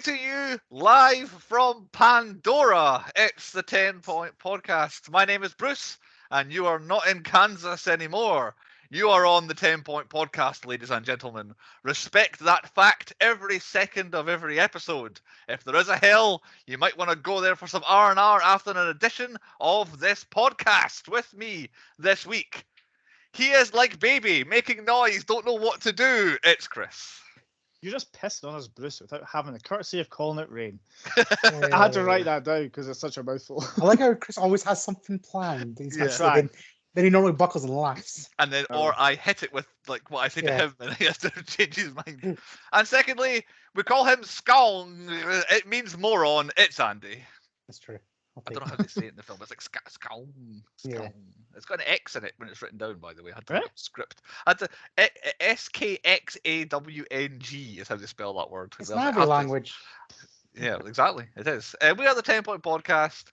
to you live from Pandora. It's the 10-Point Podcast. My name is Bruce, and you are not in Kansas anymore. You are on the 10-Point Podcast, ladies and gentlemen. Respect that fact every second of every episode. If there is a hell, you might want to go there for some R&R after an edition of this podcast with me this week. He is like baby, making noise, don't know what to do. It's Chris. You're just pissing on us, Bruce, without having the courtesy of calling it rain. I had to write that down because it's such a mouthful. I like how Chris always has something planned. He's then he normally buckles and laughs. And then, or I hit it with like what I say to him, and he has to change his mind. And secondly, we call him Skong. It means moron. It's Andy. That's true. I don't know how they say it in the film. It's like Skong. Yeah. It's got an X in it when it's written down, by the way. I had to look up script. SKXAWNG is how they spell that word. It's not every language. Yeah, exactly. It is. We are the 10-Point Podcast.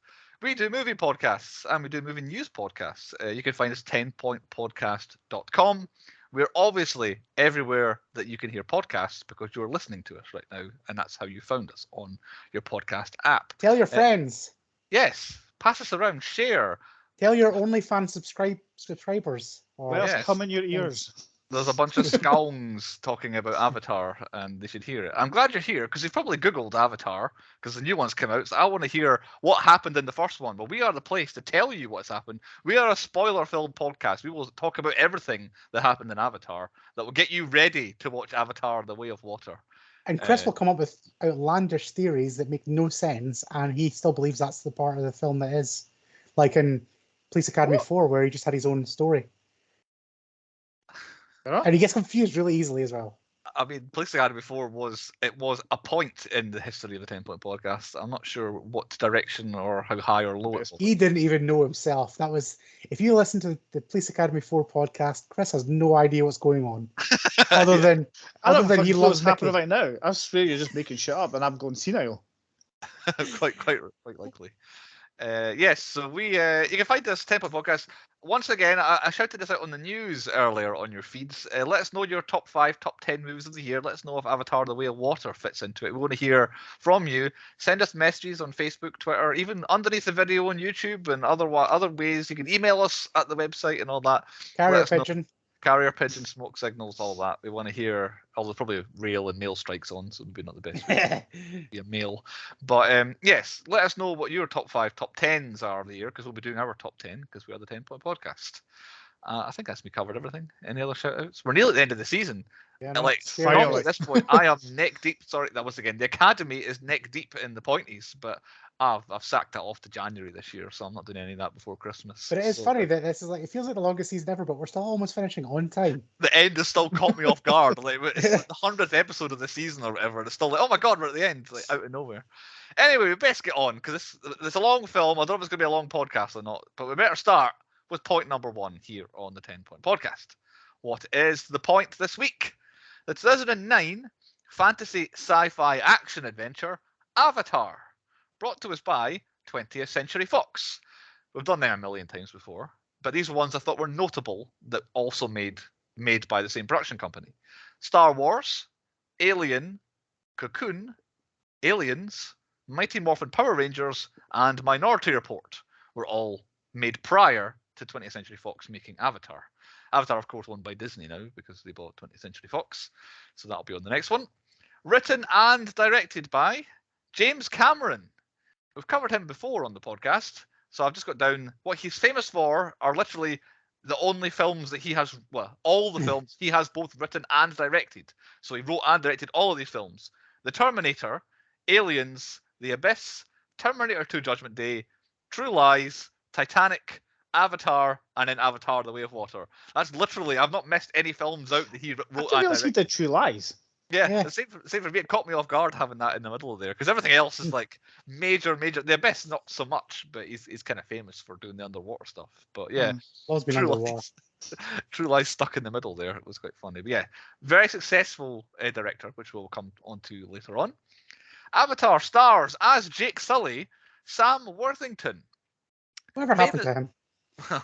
We do movie podcasts and we do movie news podcasts. You can find us 10pointpodcast.com. We're obviously everywhere that you can hear podcasts because you're listening to us right now, and that's how you found us on your podcast app. Tell your friends. Yes, pass us around, share. Tell your OnlyFans subscribers. Come in your ears. There's a bunch of scoungs talking about Avatar, and they should hear it. I'm glad you're here because you've probably Googled Avatar because the new one's come out. So I want to hear what happened in the first one. But we are the place to tell you what's happened. We are a spoiler-filled podcast. We will talk about everything that happened in Avatar that will get you ready to watch Avatar: The Way of Water. And Chris will come up with outlandish theories that make no sense, and he still believes that's the part of the film that is. Like in Police Academy 4, where he just had his own story. And he gets confused really easily as well. I mean, Police Academy 4 was a point in the history of the 10-Point Podcast. I'm not sure what direction or how high or low it was. He didn't even know himself. That was, if you listen to the Police Academy 4 podcast, Chris has no idea what's going on. Other than he loves what's happening right now. I swear you're just making shit up and I'm going senile. quite likely. Yes, so we you can find this 10-Point Podcast. Once again, I shouted this out on the news earlier on your feeds. Let us know your top 5, top 10 movies of the year. Let us know if Avatar: The Way of Water fits into it. We want to hear from you. Send us messages on Facebook, Twitter, even underneath the video on YouTube and other ways. You can email us at the website and all that. Carrier pigeon, smoke signals, all that. We want to hear, although probably rail and mail strikes on, so maybe not the best way to be a mail. But yes, let us know what your top 5, top 10s are of the year, because we'll be doing our top 10, because we are the 10-Point Podcast. I think that's me covered everything. Any other shout outs? We're nearly at the end of the season. Yeah, Probably at this point, I am neck deep. Sorry, that was again. The Academy is neck deep in the pointies, but I've sacked that off to January this year, so I'm not doing any of that before Christmas. But it is funny that this is like, it feels like the longest season ever, but we're still almost finishing on time. The end has still caught me off guard. Like it's like the 100th episode of the season or whatever. And it's still like, oh my god, we're at the end, like out of nowhere. Anyway, we best get on because it's a long film. I don't know if it's going to be a long podcast or not, but we better start with point number 1 here on the 10-Point Podcast. What is the point this week? The 2009 fantasy sci-fi action adventure Avatar, brought to us by 20th Century Fox. We've done them a million times before, but these are ones I thought were notable that also made by the same production company. Star Wars, Alien, Cocoon, Aliens, Mighty Morphin Power Rangers, and Minority Report were all made prior to 20th Century Fox making Avatar. Avatar, of course, owned by Disney now because they bought 20th Century Fox, so that'll be on the next one. Written and directed by James Cameron. We've covered him before on the podcast, so I've just got down what he's famous for are literally the only films that he has, well, all the films he has both written and directed. So he wrote and directed all of these films. The Terminator, Aliens, The Abyss, Terminator 2 Judgment Day, True Lies, Titanic, Avatar, and then Avatar: The Way of Water. That's literally, I've not missed any films out that he wrote and directed. He did True Lies. Yeah. Same for me. It caught me off guard having that in the middle of there because everything else is like major. The Abyss not so much, but he's kind of famous for doing the underwater stuff. But yeah, True Lies stuck in the middle there. It was quite funny. But yeah, very successful director, which we'll come on to later on. Avatar stars as Jake Sully, Sam Worthington. Whatever happened to him? Oh,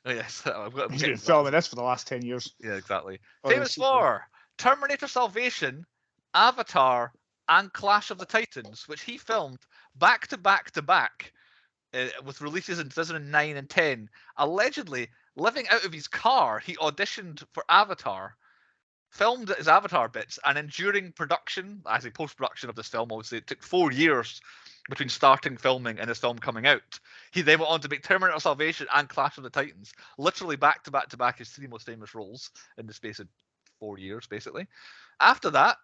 yes, He's been filming this for the last 10 years. Yeah, exactly. Famous for Terminator Salvation, Avatar, and Clash of the Titans, which he filmed back to back to back with releases in 2009 and 10. Allegedly, living out of his car, he auditioned for Avatar, filmed his Avatar bits, and then during production, as a post-production of this film, obviously it took 4 years between starting filming and this film coming out. He then went on to make Terminator Salvation and Clash of the Titans, literally back to back to back, his 3 most famous roles in the space of 4 years, basically. After that,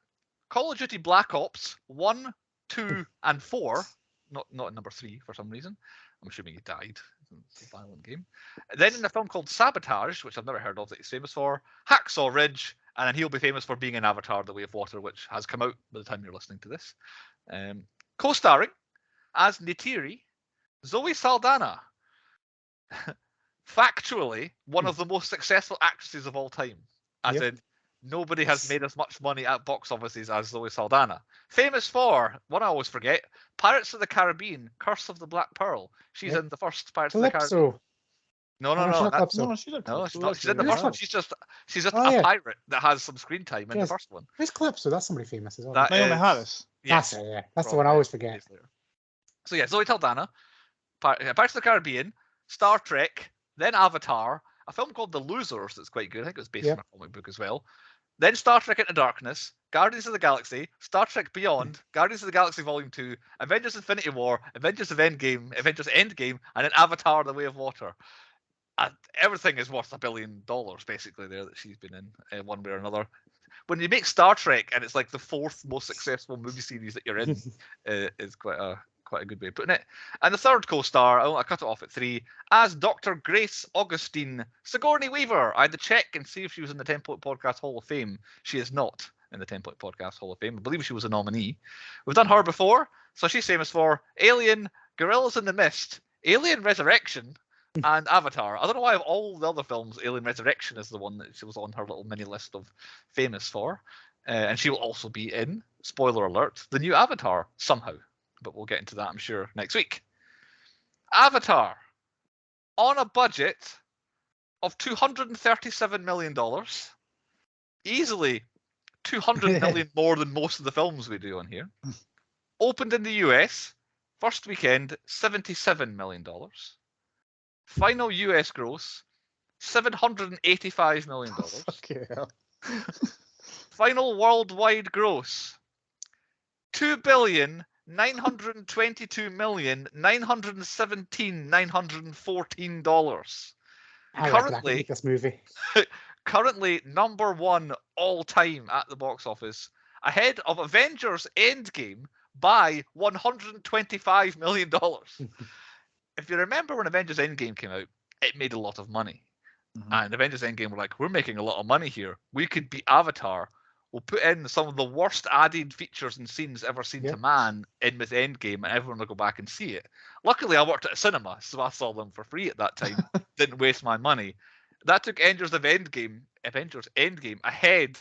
Call of Duty Black Ops 1, 2, and 4, not number 3 for some reason. I'm assuming he died. It's a violent game. Then in a film called Sabotage, which I've never heard of that he's famous for, Hacksaw Ridge, and then he'll be famous for being in Avatar: The Way of Water, which has come out by the time you're listening to this. Co-starring as Neytiri, Zoe Saldana. Factually, one of the most successful actresses of all time. As in, nobody has made as much money at box offices as Zoe Saldana. Famous for, one I always forget, Pirates of the Caribbean, Curse of the Black Pearl. She's in the first Pirates of the Caribbean. No. She's in the first one. She's just a pirate that has some screen time in the first one. Where's Calypso? That's somebody famous as well. Naomi Harris. Yes. That's it, yeah. That's the one I always forget. So yeah, Zoe Saldana, Pirates of the Caribbean, Star Trek, then Avatar, a film called The Losers that's quite good. I think it was based on a comic book as well. Then Star Trek Into Darkness, Guardians of the Galaxy, Star Trek Beyond, Guardians of the Galaxy Volume 2, Avengers Infinity War, Avengers Endgame, and then Avatar: The Way of Water. Everything is worth $1 billion, basically, there that she's been in one way or another. When you make Star Trek and it's like the 4th most successful movie series that you're in, is quite a good way of putting it. And the third co-star, I cut it off at 3, as Dr. Grace Augustine Sigourney Weaver. I had to check and see if she was in the 10-Point Podcast Hall of Fame. She is not in the 10-Point Podcast Hall of Fame. I believe she was a nominee. We've done her before, so she's famous for Alien, Gorillas in the Mist, Alien Resurrection, and Avatar. I don't know why of all the other films, Alien Resurrection is the one that she was on her little mini list of famous for. And she will also be in, spoiler alert, the new Avatar somehow. But we'll get into that, I'm sure, next week. Avatar, on a budget of $237 million, easily 200 million more than most of the films we do on here. Opened in the US, first weekend, $77 million. Final US gross, $785 million. Final worldwide gross, $2,922,917,914. Currently, this movie. Currently number 1 all time at the box office, ahead of Avengers Endgame by $125 million. If you remember when Avengers Endgame came out, it made a lot of money. And Avengers Endgame were like, we're making a lot of money here. We could beat Avatar. We'll put in some of the worst added features and scenes ever seen to man in with Endgame, and everyone will go back and see it. Luckily, I worked at a cinema, so I saw them for free at that time. Didn't waste my money. That took Avengers Endgame ahead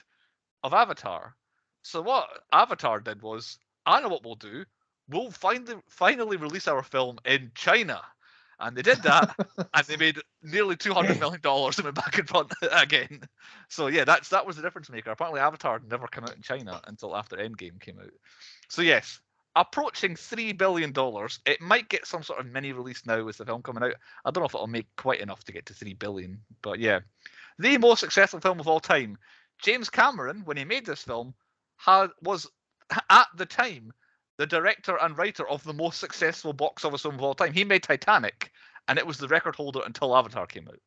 of Avatar. So what Avatar did was, I know what we'll do. We'll finally release our film in China. And they did that, and they made nearly $200 million and went back in front again. So yeah, that was the difference maker. Apparently Avatar never came out in China until after Endgame came out. So yes, approaching $3 billion. It might get some sort of mini release now with the film coming out. I don't know if it'll make quite enough to get to $3 billion, but yeah. The most successful film of all time. James Cameron, when he made this film, was at the time the director and writer of the most successful box office film of all time. He made Titanic, and it was the record holder until Avatar came out.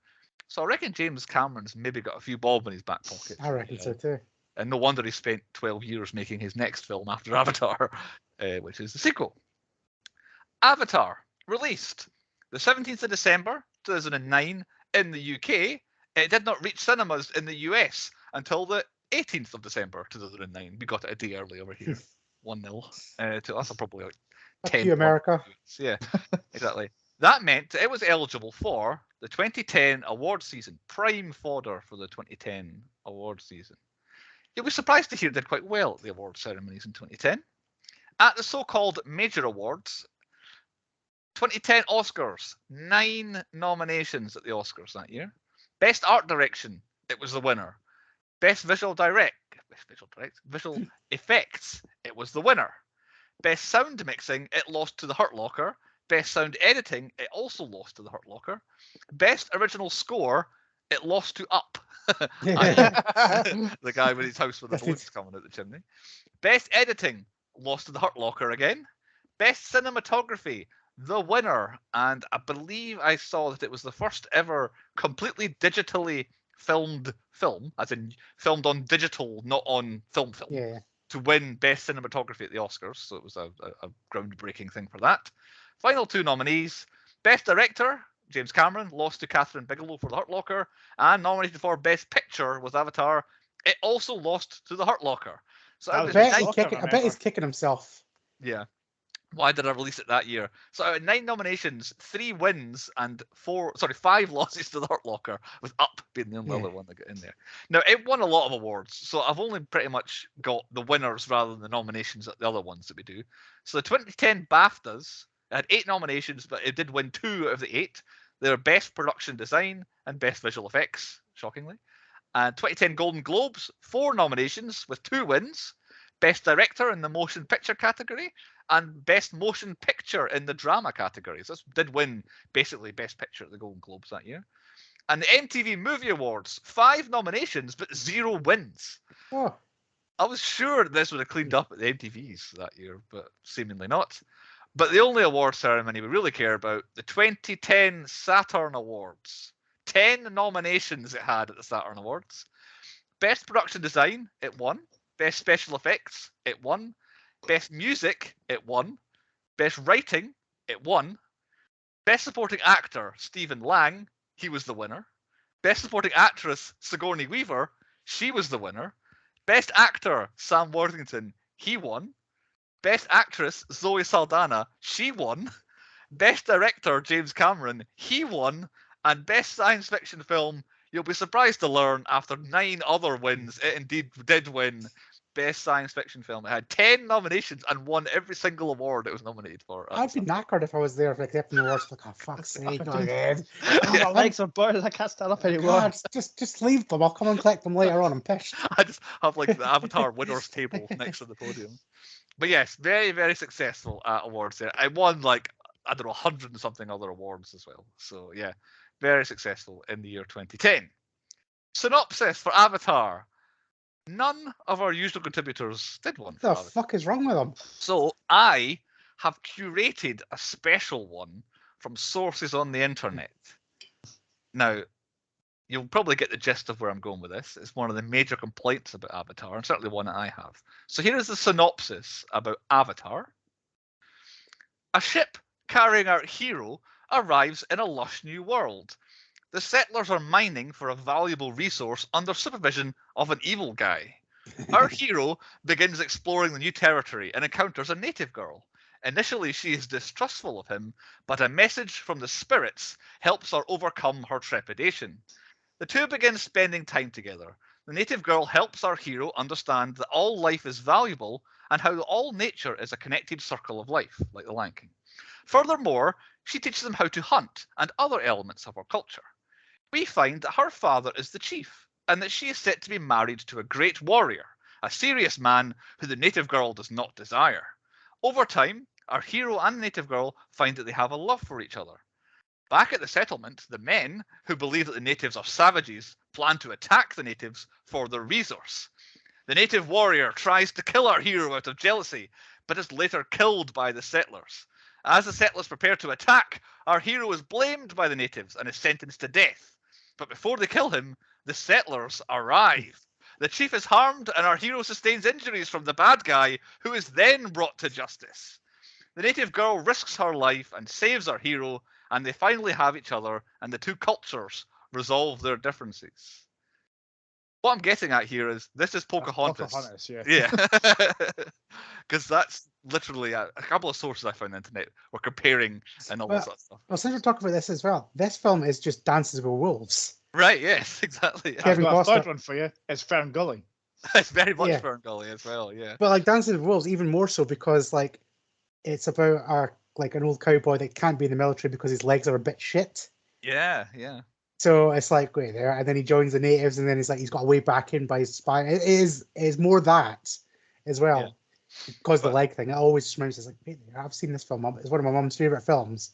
So I reckon James Cameron's maybe got a few bob in his back pocket. I reckon so too. And no wonder he spent 12 years making his next film after Avatar, which is the sequel. Avatar, released the 17th of December 2009 in the UK. It did not reach cinemas in the US until the 18th of December 2009. We got it a day early over here. 1-0 to us, or probably like 10. You, America. Yeah, exactly. That meant it was eligible for the 2010 award season, prime fodder for the 2010 award season. You'll be surprised to hear it did quite well at the award ceremonies in 2010. At the so-called major awards, 2010 Oscars, 9 nominations at the Oscars that year. Best Art Direction, it was the winner. Best Visual visual effects, it was the winner. Best sound mixing, it lost to The Hurt Locker. Best sound editing, it also lost to The Hurt Locker. Best original score, it lost to Up. The guy with his house with the balloons coming out the chimney. Best editing, lost to The Hurt Locker again. Best cinematography, the winner, and I believe I saw that it was the first ever completely digitally filmed film, as in filmed on digital, not on film, Yeah. to win Best Cinematography at the Oscars. So it was a groundbreaking thing for that. Final two nominees. Best Director, James Cameron, lost to Catherine Bigelow for The Hurt Locker, and nominated for Best Picture with Avatar, it also lost to The Hurt Locker. So That out was of I bet he's kicking himself. yeah. Why did I release it that year? So out of 9 nominations, 3 wins and 5 losses to The Hurt Locker, with Up being the only other one that got in there. Now, it won a lot of awards, so I've only pretty much got the winners rather than the nominations at the other ones that we do. So the 2010 BAFTAs had 8 nominations, but it did win 2 out of the 8. They were Best Production Design and Best Visual Effects, shockingly. And 2010 Golden Globes, 4 nominations with 2 wins. Best Director in the Motion Picture category, and Best Motion Picture in the Drama categories. This did win basically Best Picture at the Golden Globes that year. And the MTV Movie Awards, 5 nominations but 0 wins. Oh. I was sure this would have cleaned up at the MTVs that year, but seemingly not. But the only award ceremony we really care about, the 2010 Saturn Awards. 10 nominations it had at the Saturn Awards. Best Production Design, it won. Best Special Effects, it won. Best Music, it won. Best Writing, it won. Best Supporting Actor, Stephen Lang, he was the winner. Best Supporting Actress, Sigourney Weaver, she was the winner. Best Actor, Sam Worthington, he won. Best Actress, Zoe Saldana, she won. Best Director, James Cameron, he won. And Best Science Fiction Film, you'll be surprised to learn, after 9 other wins, it indeed did win Best Science Fiction Film. It had 10 nominations and won every single award it was nominated for. I'd be knackered if I was there for accepting the awards. Like, oh, fuck's sake, Dude. again. My legs are burning. I can't stand up anymore. God, just leave them. I'll come and collect them later on. I'm pissed. I just have like the Avatar winners table next to the podium. But yes, very, very successful awards there. I won like, I don't know, 100 and something other awards as well. So yeah, very successful in the year 2010. Synopsis for Avatar. None of our usual contributors did one. What the fuck is wrong with them? So I have curated a special one from sources on the internet. Now, you'll probably get the gist of where I'm going with this. It's one of the major complaints about Avatar, and certainly one that I have. So here is the synopsis about Avatar. A ship carrying our hero arrives in a lush new world. The settlers are mining for a valuable resource under supervision of an evil guy. Our hero begins exploring the new territory and encounters a native girl. Initially, she is distrustful of him, but a message from the spirits helps her overcome her trepidation. The two begin spending time together. The native girl helps our hero understand that all life is valuable and how all nature is a connected circle of life, like the Lion King. Furthermore, she teaches them how to hunt and other elements of our culture. We find that her father is the chief, and that she is set to be married to a great warrior, a serious man who the native girl does not desire. Over time, our hero and the native girl find that they have a love for each other. Back at the settlement, the men, who believe that the natives are savages, plan to attack the natives for their resource. The native warrior tries to kill our hero out of jealousy, but is later killed by the settlers. As the settlers prepare to attack, our hero is blamed by the natives and is sentenced to death. But before they kill him, the settlers arrive. The chief is harmed and our hero sustains injuries from the bad guy, who is then brought to justice. The native girl risks her life and saves our hero, and they finally have each other, and the two cultures resolve their differences. What I'm getting at here is this is Pocahontas. Pocahontas, yeah. Yeah. Because that's literally a couple of sources I found on the internet were comparing and all that stuff. Well, since we're talking about this as well, this film is just Dances with Wolves. Right, yes, exactly. I've got a third one for you. It's Fern Gully. It's very much Fern Gully as well, yeah. But like Dances with Wolves, even more so because like it's about an old cowboy that can't be in the military because his legs are a bit shit. Yeah, yeah. So it's like, wait there, and then he joins the natives, and then he's like, he's got a way back in by his spy. It is more that as well. Yeah. Because the But- leg thing, it always just reminds me, it's like, wait there, I've seen this film. It's one of my mum's favorite films,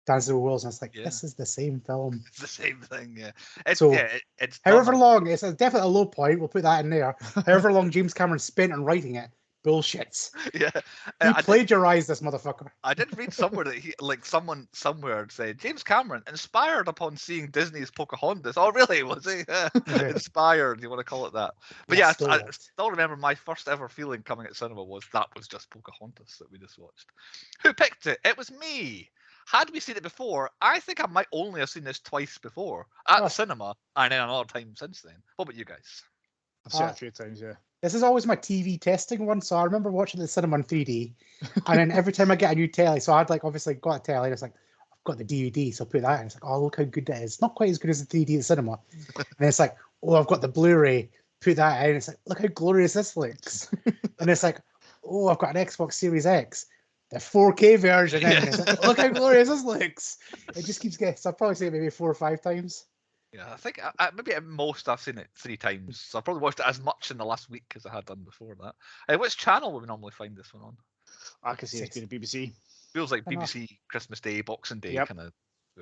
Dance of the Wolves, and it's like, Yeah. this is the same film. It's the same thing, yeah. It's So, it's However done- long, it's definitely a low point. We'll put that in there. However long James Cameron spent on writing it, bullshit. Yeah. He I did, plagiarized this motherfucker. I did read somewhere that someone somewhere said James Cameron inspired upon seeing Disney's Pocahontas. Oh, really? Was he inspired? You want to call it that? But Yeah, yeah, stole I it. still remember my first ever feeling coming at cinema was just Pocahontas that we just watched. Who picked it? It was me. Had we seen it before, I think I might only have seen this twice before at Oh. the cinema, and then another time since then. What about you guys? I've seen it a few times, yeah. This is always my TV testing one. So I remember watching the cinema in 3D. And then every time I get a new telly, so I'd like obviously got a telly, and it's like, I've got the DVD, so I'll put that in. It's like, oh, look how good that is. Not quite as good as the 3D at the cinema. And it's like, oh, I've got the Blu-ray, put that in. It's like, look how glorious this looks. And it's like, oh, I've got an Xbox Series X, the 4K version. And it's like, look how glorious this looks. It just keeps getting, so I'll probably say it maybe 4 or 5 times. Yeah, I think maybe at most I've seen it 3 times. So I've probably watched it as much in the last week as I had done before that. Which channel would we normally find this one on? I can see it's been a BBC. Feels like Fair enough. BBC Christmas Day, Boxing Day Yep. kind of.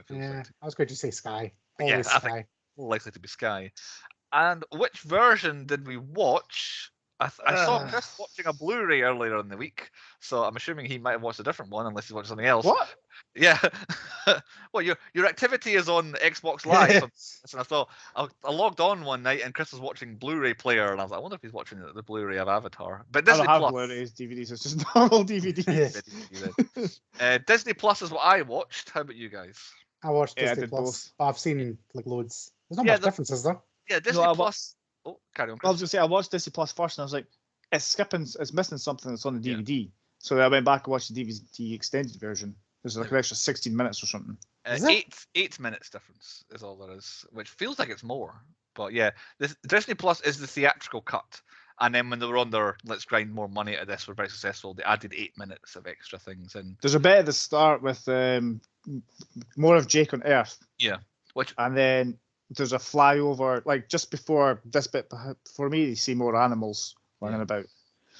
Yeah, I was going to say Sky. But yeah, Always I Sky. Likely to be Sky. And which version did we watch? I saw Chris watching a Blu-ray earlier in the week, so I'm assuming he might have watched a different one unless he watched something else. What? Yeah. Well, your activity is on Xbox Live. So I thought I logged on one night and Chris was watching Blu-ray player, and I was like, I wonder if he's watching the Blu-ray of Avatar. But I Disney don't have Plus. Blu-rays, DVDs. It's just normal DVDs. Disney Plus is what I watched. How about you guys? I watched Yeah, I Disney did Plus. But I've seen like loads. There's not Yeah, much difference, is there? Yeah, Disney I wa- Plus. Oh, carry on. I was Chris. gonna say I watched Disney Plus first, and I was like, it's missing something that's on the DVD. So I went back and watched the DVD extended version. There's like an extra 16 minutes or something. Is it? Eight minutes difference is all there is, which feels like it's more. But yeah, this Disney Plus is the theatrical cut, and then when they were on their let's grind more money out of this, we're very successful. They added 8 minutes of extra things in. There's a bit at the start with more of Jake on Earth, Which and then there's a flyover like just before this bit. For me, you see more animals running about.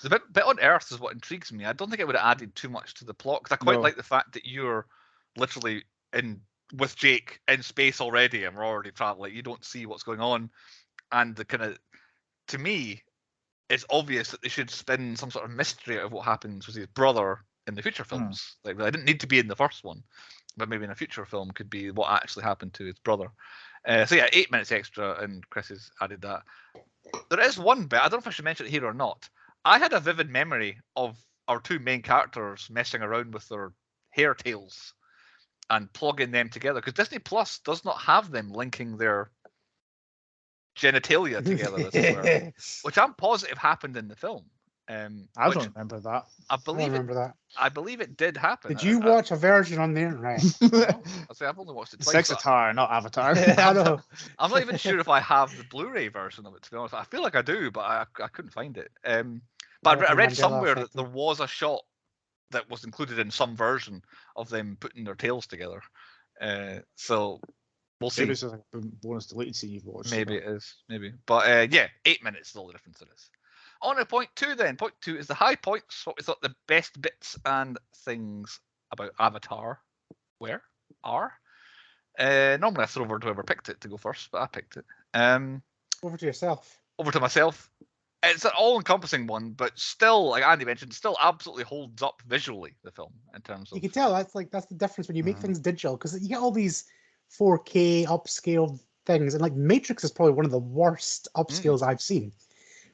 the bit on Earth is what intrigues me. I don't think it would have added too much to the plot because I quite No. like the fact that you're literally in with Jake in space already, and we're already traveling. You don't see what's going on, and the kind of to me, it's obvious that they should spin some sort of mystery out of what happens with his brother in the future films. Like, I didn't need to be in the first one, but maybe in a future film could be what actually happened to his brother. So yeah, 8 minutes extra, and Chris has added that. There is one bit, I don't know if I should mention it here or not. I had a vivid memory of our 2 main characters messing around with their hair tails and plugging them together, because Disney Plus does not have them linking their genitalia together, as it were, which I'm positive happened in the film. I which don't remember that. I I believe it. remember that. I believe it did happen. Did you watch a version on the internet? I say I've only watched it twice. but Sexitar, not Avatar. I know. I'm not even sure if I have the Blu-ray version of it. To be honest, I feel like I do, but I couldn't find it. But I read Mandela somewhere that effect. there was a shot that was included in some version of them putting their tails together. So we'll see. Maybe it's just like a bonus deleted scene you've watched. Maybe it is. Maybe. But yeah, 8 minutes is all the difference it is. On to point 2 then. Point 2 is the high points. What we thought the best bits and things about Avatar are. Normally I throw over to whoever picked it to go first, but I picked it. Over to yourself. Over to myself. It's an all-encompassing one, but still, like Andy mentioned, still absolutely holds up visually, the film, in terms of... You can tell that's the difference when you make things digital, because you get all these 4K upscaled things, and like Matrix is probably one of the worst upscales I've seen,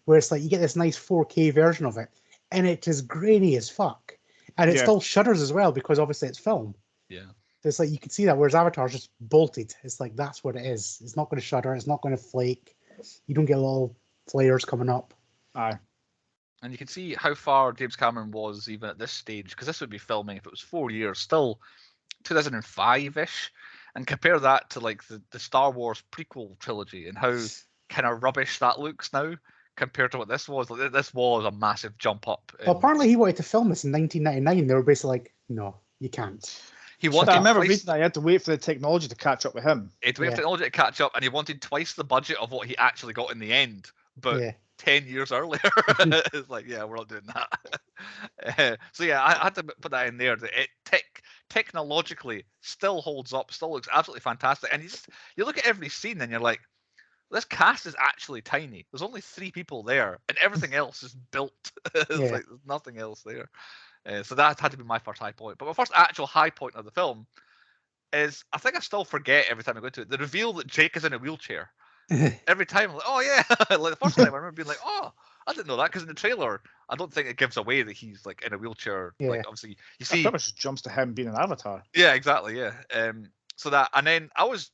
where it's like you get this nice 4K version of it, and it is grainy as fuck, and it still shudders as well because obviously it's film. Yeah. So it's like you can see that, whereas Avatar's just bolted. It's like that's what it is. It's not going to shudder. It's not going to flake. You don't get little flares coming up. Aye. And you can see how far James Cameron was even at this stage, because this would be filming if it was 4 years, still 2005-ish, and compare that to like the Star Wars prequel trilogy and how kind of rubbish that looks now compared to what this was. Like, this was a massive jump up. Well, apparently he wanted to film this in 1999. They were basically like, no, you can't. He I wanted remember twice. reading that he had to wait for the technology to catch up with him. He had to wait for technology to catch up, and he wanted twice the budget of what he actually got in the end. But Yeah. 10 years earlier, it's like, yeah, we're not doing that. So yeah, I had to put that in there. That it technologically still holds up, still looks absolutely fantastic. And you look at every scene and you're like, this cast is actually tiny. There's only 3 people there, and everything else is built. It's Yeah. like there's nothing else there. So that had to be my first high point. But my first actual high point of the film is, I think I still forget every time I go to it, the reveal that Jake is in a wheelchair. Every time I'm like, oh yeah. Like the first time I remember being like, oh, I didn't know that, because in the trailer I don't think it gives away that he's like in a wheelchair. Yeah. Like obviously you It see. pretty much just jumps to him being an avatar. Yeah, exactly. Yeah. So that, and then I was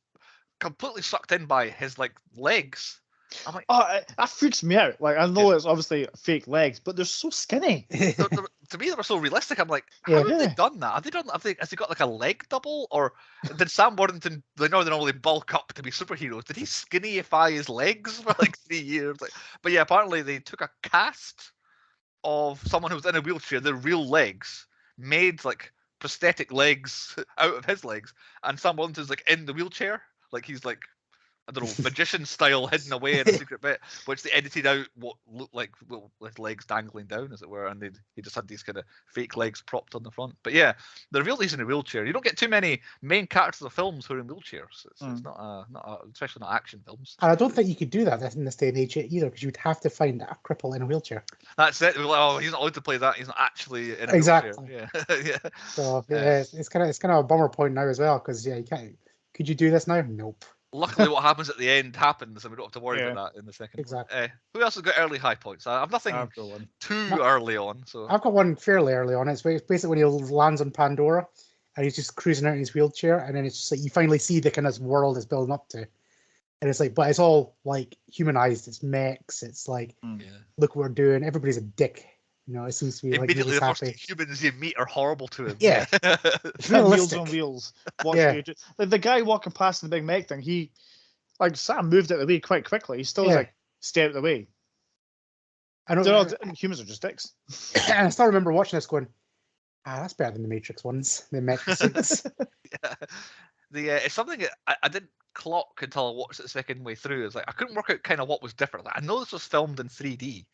completely sucked in by his like legs. I'm like, Oh, that freaks me out. Like, I know it's obviously fake legs, but they're so skinny. to me they were so realistic. I'm like, how have they done that? Have they done? Has he got like a leg double, or did Sam Worthington? They normally bulk up to be superheroes. Did he skinnyify his legs for like 3 years? Like, but yeah, apparently they took a cast of someone who was in a wheelchair, their real legs, made like prosthetic legs out of his legs, and Sam Worthington's like in the wheelchair, like he's like, I don't know, magician style, hidden away in a secret bit, which they edited out what looked like his legs dangling down, as it were, and he just had these kind of fake legs propped on the front. But yeah, the reveal he's in a wheelchair. You don't get too many main characters of films who are in wheelchairs. It's not especially not action films. And I don't think you could do that in this day and age either, because you would have to find a cripple in a wheelchair. That's it. Like, oh, he's not allowed to play that. He's not actually in a Exactly. wheelchair. Yeah. So yeah, it's kind of a bummer point now as well, because yeah, you can't. Could you do this now? Nope. Luckily, what happens at the end happens, and we don't have to worry about that in the second. Exactly. One. Who else has got early high points? I have nothing too early on. So I've got one fairly early on. It's basically when he lands on Pandora, and he's just cruising out in his wheelchair, and then it's just like you finally see the kind of world it's building up to, and it's like, but it's all like humanized. It's mechs. It's like, look what we're doing. Everybody's a dick. You know, it seems to be like immediately really the first happy. humans you meet are horrible to him. Yeah. Wheels on wheels. Like the guy walking past in the big mech thing, he, like, Sam moved out of the way quite quickly. He still was like, stay out of the way. I know. Humans are just dicks. And I still remember watching this going, that's better than the Matrix ones. The mech suits. It's something that I didn't clock until I watched it the second way through. It's like I couldn't work out kind of what was different. Like, I know this was filmed in 3D.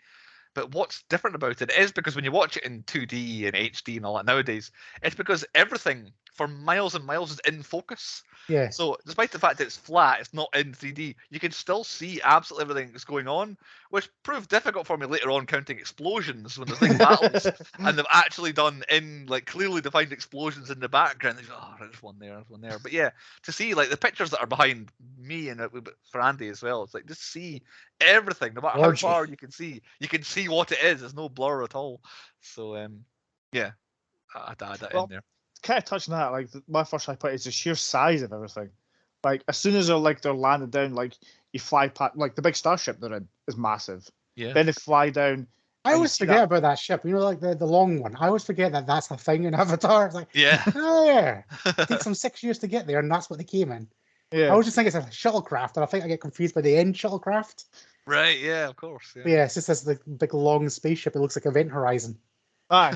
But what's different about it is because when you watch it in 2D and HD and all that nowadays, it's because everything for miles and miles is in focus. Yeah. So despite the fact that it's flat, it's not in 3D, you can still see absolutely everything that's going on, which proved difficult for me later on counting explosions when there's big battles and they've actually done in like clearly defined explosions in the background. Oh, there's one there, there's one there. But yeah, to see like the pictures that are behind me and for Andy as well, it's like just see everything, no matter how far you can see what it is. There's no blur at all. So yeah, I add that in there. Kind of touching that, like my first high point is the sheer size of everything. Like as soon as they're landed down, like you fly past, like the big starship they're in is massive. Yeah. Then they fly down. I always forget about that ship. You know, like the long one. I always forget that that's a thing in Avatar. It's like, oh yeah, it takes them 6 years to get there, and that's what they came in. Yeah. I always just think it's a shuttlecraft, and I think I get confused by the end shuttlecraft. Right. Yeah. Of course. Yeah. But yeah, it's just this like, big long spaceship. It looks like Event Horizon. Aye.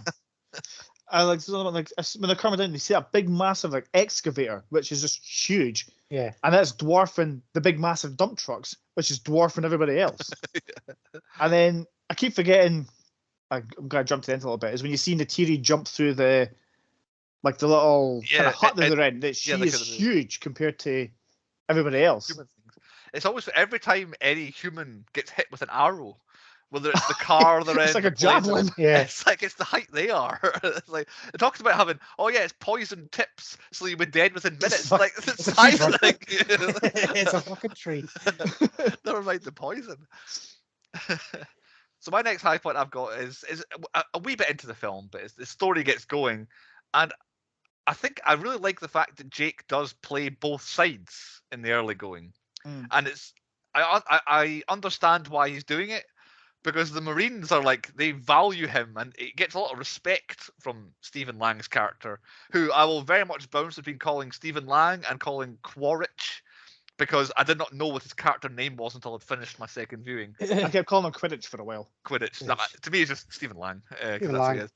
I like when they're coming down, they see a big, massive like excavator, which is just huge. Yeah. And that's dwarfing the big, massive dump trucks, which is dwarfing everybody else. And then I keep forgetting. I'm gonna jump to the end a little bit. Is when you see Natiri jump through the little kind of hut that they're in. That she is huge compared to everybody else. It's always every time any human gets hit with an arrow. Whether it's the car they're in, it's like a javelin. Yeah, it's like it's the height they are. It's like it talks about having, it's poison tips, so you'll be dead within minutes. Like it's a size thing. It's a fucking tree. Never mind the poison. So my next high point I've got is a wee bit into the film, but the story gets going, and I think I really like the fact that Jake does play both sides in the early going, and I understand why he's doing it. Because the Marines are like, they value him, and it gets a lot of respect from Stephen Lang's character, who I will very much bounce between calling Stephen Lang and calling Quaritch, because I did not know what his character name was until I'd finished my second viewing. I kept calling him Quidditch for a while. Quidditch. No, to me, it's just Stephen Lang. Stephen Lang.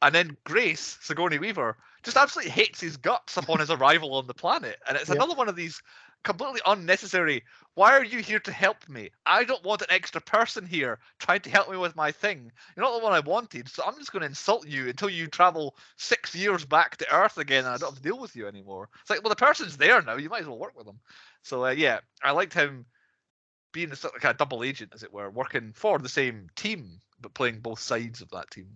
And then Grace, Sigourney Weaver, just absolutely hates his guts upon his arrival on the planet. And it's another one of these completely unnecessary, why are you here to help me? I don't want an extra person here trying to help me with my thing. You're not the one I wanted, so I'm just going to insult you until you travel 6 years back to Earth again and I don't have to deal with you anymore. It's like, well, the person's there now. You might as well work with them. So, yeah, I liked him being a sort of kind of double agent, as it were, working for the same team, but playing both sides of that team.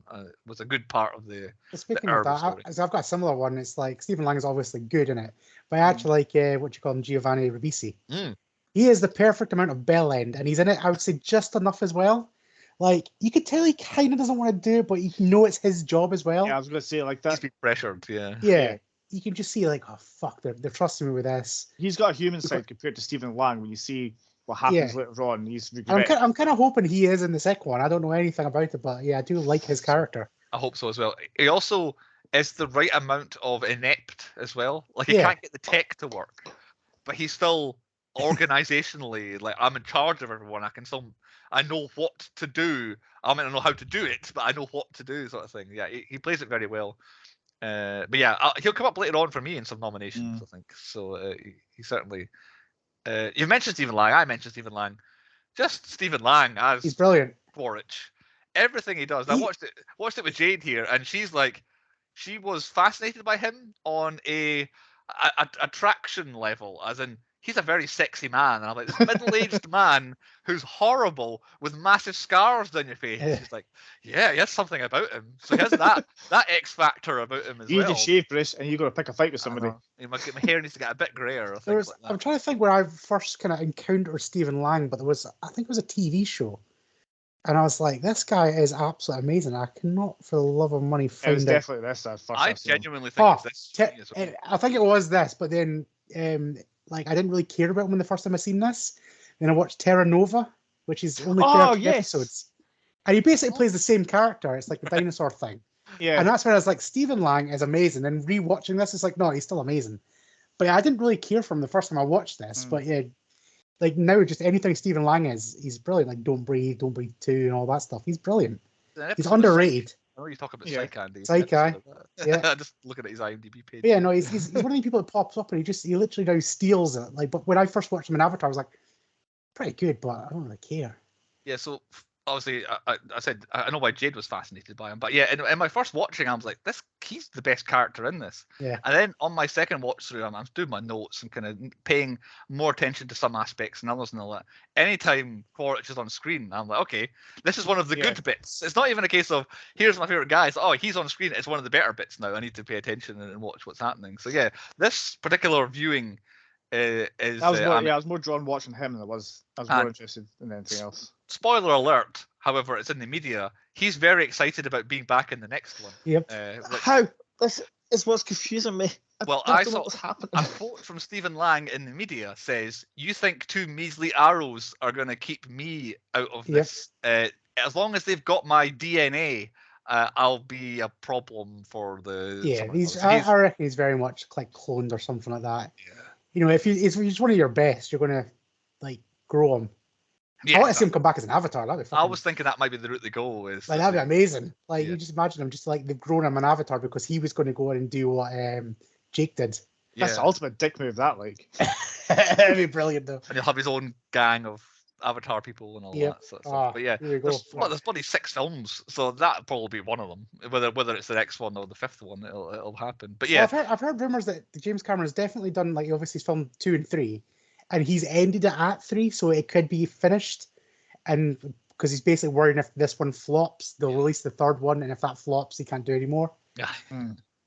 Was a good part of the. Speaking the of that, story. I've got a similar one. It's like Stephen Lang is obviously good in it, but I actually like what you call him, Giovanni Ribisi. He is the perfect amount of bell end, and he's in it, I would say, just enough as well. Like, you could tell he kind of doesn't want to do it, but you know it's his job as well. Yeah, I was going to say like that. He's been pressured, yeah. Yeah. You can just see like, oh fuck, they're trusting me with this. He's got a human side compared to Stephen Lang. When you see what happens later on, he's regretting. I'm kind of hoping he is in the second one. I don't know anything about it, but yeah, I do like his character. I hope so as well. He also is the right amount of inept as well. Like, he can't get the tech to work, but he's still organizationally like, I'm in charge of everyone. I know what to do. I might not know how to do it, but I know what to do, sort of thing. Yeah, he plays it very well. But yeah, he'll come up later on for me in some nominations, I think. So he certainly. You mentioned Stephen Lang. I mentioned Stephen Lang. Just Stephen Lang as he's brilliant. Quaritch. Everything he does. I watched it with Jade here, and she's like, she was fascinated by him on a attraction level, as in he's a very sexy man, and I'm like, this middle-aged man who's horrible with massive scars down your face. He's like, yeah, he has something about him. So he has that X factor about him as well. You need to shave, Bruce, and you got to pick a fight with somebody. My hair needs to get a bit grayer. Or things like that. I'm trying to think where I first kind of encountered Stephen Lang, but I think it was a TV show. And I was like, this guy is absolutely amazing. I cannot, for the love of money, find it. It was definitely this. I genuinely think it's this. I think it was this, but then like, I didn't really care about him when the first time I seen this. Then I watched Terra Nova, which is only 30 episodes. And he basically plays the same character. It's like the dinosaur thing. Yeah. And that's when I was like, Stephen Lang is amazing. And rewatching this, it's like, no, he's still amazing. But yeah, I didn't really care for him the first time I watched this. But yeah, like now, just anything Stephen Lang is, he's brilliant. Like Don't Breathe 2, and all that stuff. He's brilliant. He's underrated. I know you talk about Psych, Andy. Psych, yeah. Just looking at his IMDb page. But yeah, no, he's one of the people that pops up and he literally now steals it. Like, but when I first watched him in Avatar, I was like, pretty good, but I don't really care. Yeah, so obviously, I said I know why Jade was fascinated by him, but yeah, in my first watching, I was like, he's the best character in this. Yeah. And then on my second watch through, I'm doing my notes and kind of paying more attention to some aspects and others and all that. Anytime Quaritch is on screen, I'm like, okay, this is one of the good bits. It's not even a case of here's my favorite guy. It's, oh, he's on screen. It's one of the better bits now. I need to pay attention and watch what's happening. So yeah, this particular viewing is. I was more drawn watching him than I was more interested in anything else. Spoiler alert, however, it's in the media. He's very excited about being back in the next one. Yep. How? This is what's confusing me. I saw what's happening. A quote from Stephen Lang in the media says, "You think 2 measly arrows are going to keep me out of this? As long as they've got my DNA, I'll be a problem for the." Yeah, I reckon he's very much like cloned or something like that. Yeah. You know, if he's one of your best, you're going to like grow him. Yeah, I want to see him come back as an avatar. That'd be fucking... I was thinking that might be the route they go with. Like, that'd be amazing. Like, you just imagine him just like they've grown him an avatar because he was going to go in and do what Jake did. That's the ultimate dick move, that, like. That'd be brilliant, though. And he'll have his own gang of avatar people and all that sort of stuff. But yeah, there's bloody 6 films, so that'll probably be one of them. Whether it's the next one or the 5th one, it'll happen. But yeah, I've heard rumors that James Cameron's definitely done, like, obviously he's filmed 2 and 3, and he's ended it at 3, so it could be finished. And because he's basically worried if this one flops, they'll release the 3rd one, and if that flops, he can't do any more. Yeah.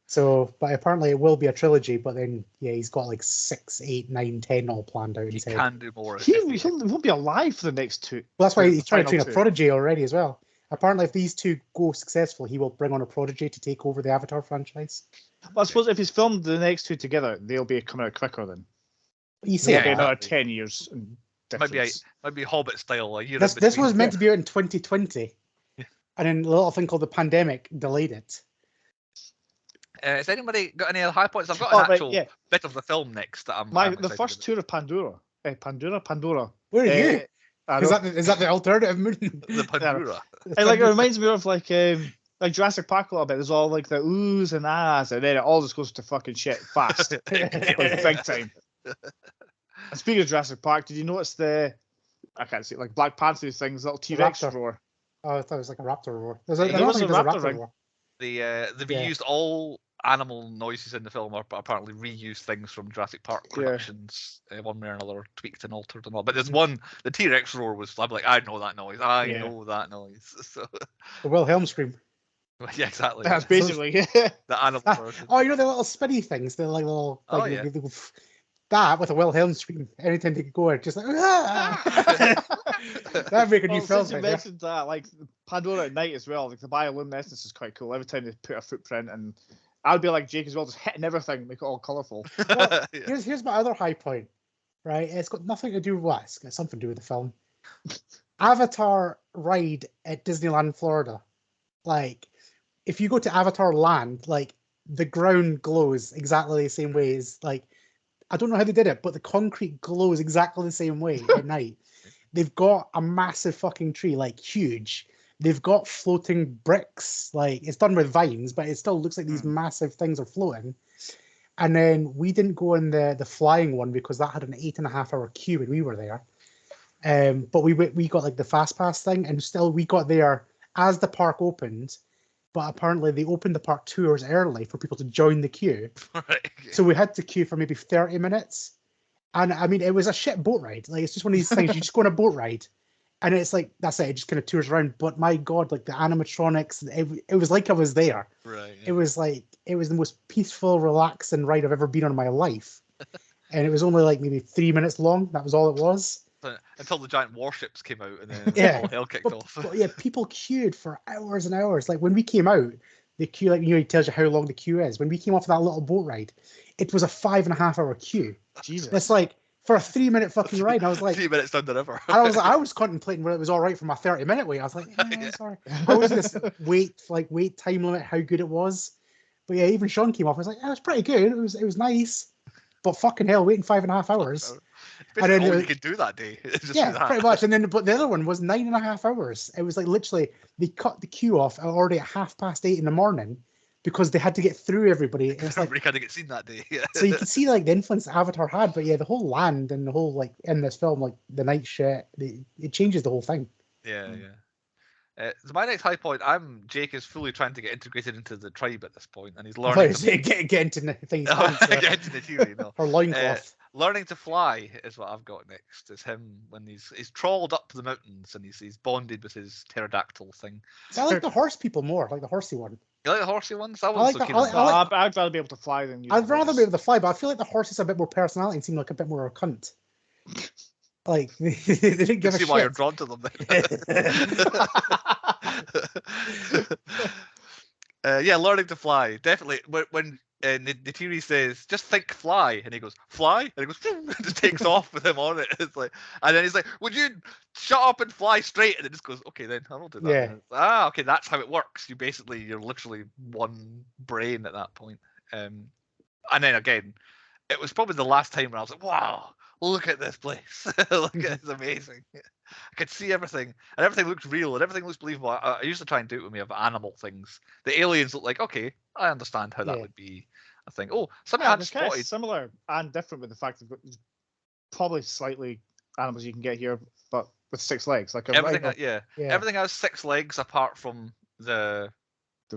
So, but apparently it will be a trilogy. But then, yeah, he's got like 6, 8, 9, 10 all planned out. He can do more. He won't be alive for the next 2. Well, that's why he's trying to train a prodigy already as well. Apparently, if these 2 go successful, he will bring on a prodigy to take over the Avatar franchise. Well, I suppose if he's filmed the next 2 together, they'll be coming out quicker then. You say another 10 years. Might be Hobbit style. A year this was meant to be out in 2020, and then a little thing called the pandemic delayed it. Has anybody got any other high points? I've got an actual bit of the film next that I'm. The first tour of Pandora. Pandora. Where are you? Is that the alternative moon? The Pandora. It reminds me of like like Jurassic Park a little bit. There's all like the oohs and ahs, and then it all just goes to fucking shit fast, like big time. And speaking of Jurassic Park, did you notice I can't see like Black Panther thing's little T-Rex raptor. roar? Oh, I thought it was like a raptor roar. There was a raptor ring. roar. They've reused all animal noises in the film, or apparently reused things from Jurassic Park productions, one way or another, tweaked and altered and all. But there's one, the T-Rex roar was, I'm like, I know that noise. I know that noise. So, the Wilhelm scream. yeah, exactly. That's basically the animal version. Oh, you know the little spinny things? They're like little. Like, that with a Wilhelm scream. Anytime they could go, just like that'd make a new film. Since you mentioned that, like Pandora at night as well, like the bioluminescence is quite cool. Every time they put a footprint, and I'd be like Jake as well, just hitting everything, make it all colourful. Well, here's my other high point, right? It's got nothing to do with what? It's got something to do with the film. Avatar ride at Disneyland, Florida. Like, if you go to Avatar Land, like the ground glows exactly the same way as like. I don't know how they did it, but the concrete glows exactly the same way at night. They've got a massive fucking tree, like huge. They've got floating bricks, like it's done with vines, but it still looks like these massive things are floating. And then we didn't go in the flying one because that had an 8.5 hour queue when we were there. But we got like the fast pass thing, and still we got there as the park opened. But apparently they opened the park 2 hours early for people to join the queue. Right. So we had to queue for maybe 30 minutes. And I mean, it was a shit boat ride. Like, it's just one of these things, you just go on a boat ride. And it's like, that's it, it just kind of tours around. But my God, like the animatronics, it was like I was there. Right. Yeah. It was like, it was the most peaceful, relaxing ride I've ever been on in my life. And it was only like maybe 3 minutes long. That was all it was. Until the giant warships came out and then all hell kicked off. But yeah, people queued for hours and hours. Like when we came out, the queue, like, it tells you how long the queue is. When we came off that little boat ride, it was a 5.5 hour queue. Jesus. It's like for a 3 minute fucking ride. And I was like, 3 minutes down the river. I was contemplating whether it was all right for my 30 minute wait. I was like, sorry. I was this wait time limit, how good it was. But yeah, even Sean came off. I was like, it was pretty good. It was nice. But fucking hell, waiting 5.5 hours. And then all you could do that day. Pretty much. And then, but the other one was 9.5 hours. It was like literally they cut the queue off already at 8:30 in the morning because they had to get through everybody. It was like everybody had to get seen that day. So you can see like the influence Avatar had, but yeah, the whole land and the whole like in this film, like the night shit, it changes the whole thing. Yeah. So my next high point, Jake is fully trying to get integrated into the tribe at this point, and he's learning to get into the things. Get into the theory, no. Or loincloth. Learning to fly is what I've got next. Is him when he's trawled up the mountains and he's bonded with his pterodactyl thing. So I like the horse people more, like the horsey one. You like the horsey ones? I'd rather be able to fly than you. I'd rather be able to fly, but I feel like the horses have a bit more personality and seem like a bit more of a cunt. Like they didn't give a shit. See why you're drawn to them then. Yeah, learning to fly. Definitely. When Neytiri says, just think fly, and he goes, fly? And he goes, and just takes off with him on it. It's like, and then he's like, would you shut up and fly straight? And it just goes, okay, then I will do that. Yeah. Okay, that's how it works. You're literally one brain at that point. And then again, it was probably the last time when I was like, wow, look at this place. Look at it's amazing. I could see everything, and everything looks real, and everything looks believable. I used to try and do it when we have animal things. The aliens look like, okay, I understand how that would be a thing. Oh, something I hadn't spotted. Kind of similar and different with the fact that there's probably slightly animals you can get here, but with 6 legs. Like everything, everything has 6 legs apart from the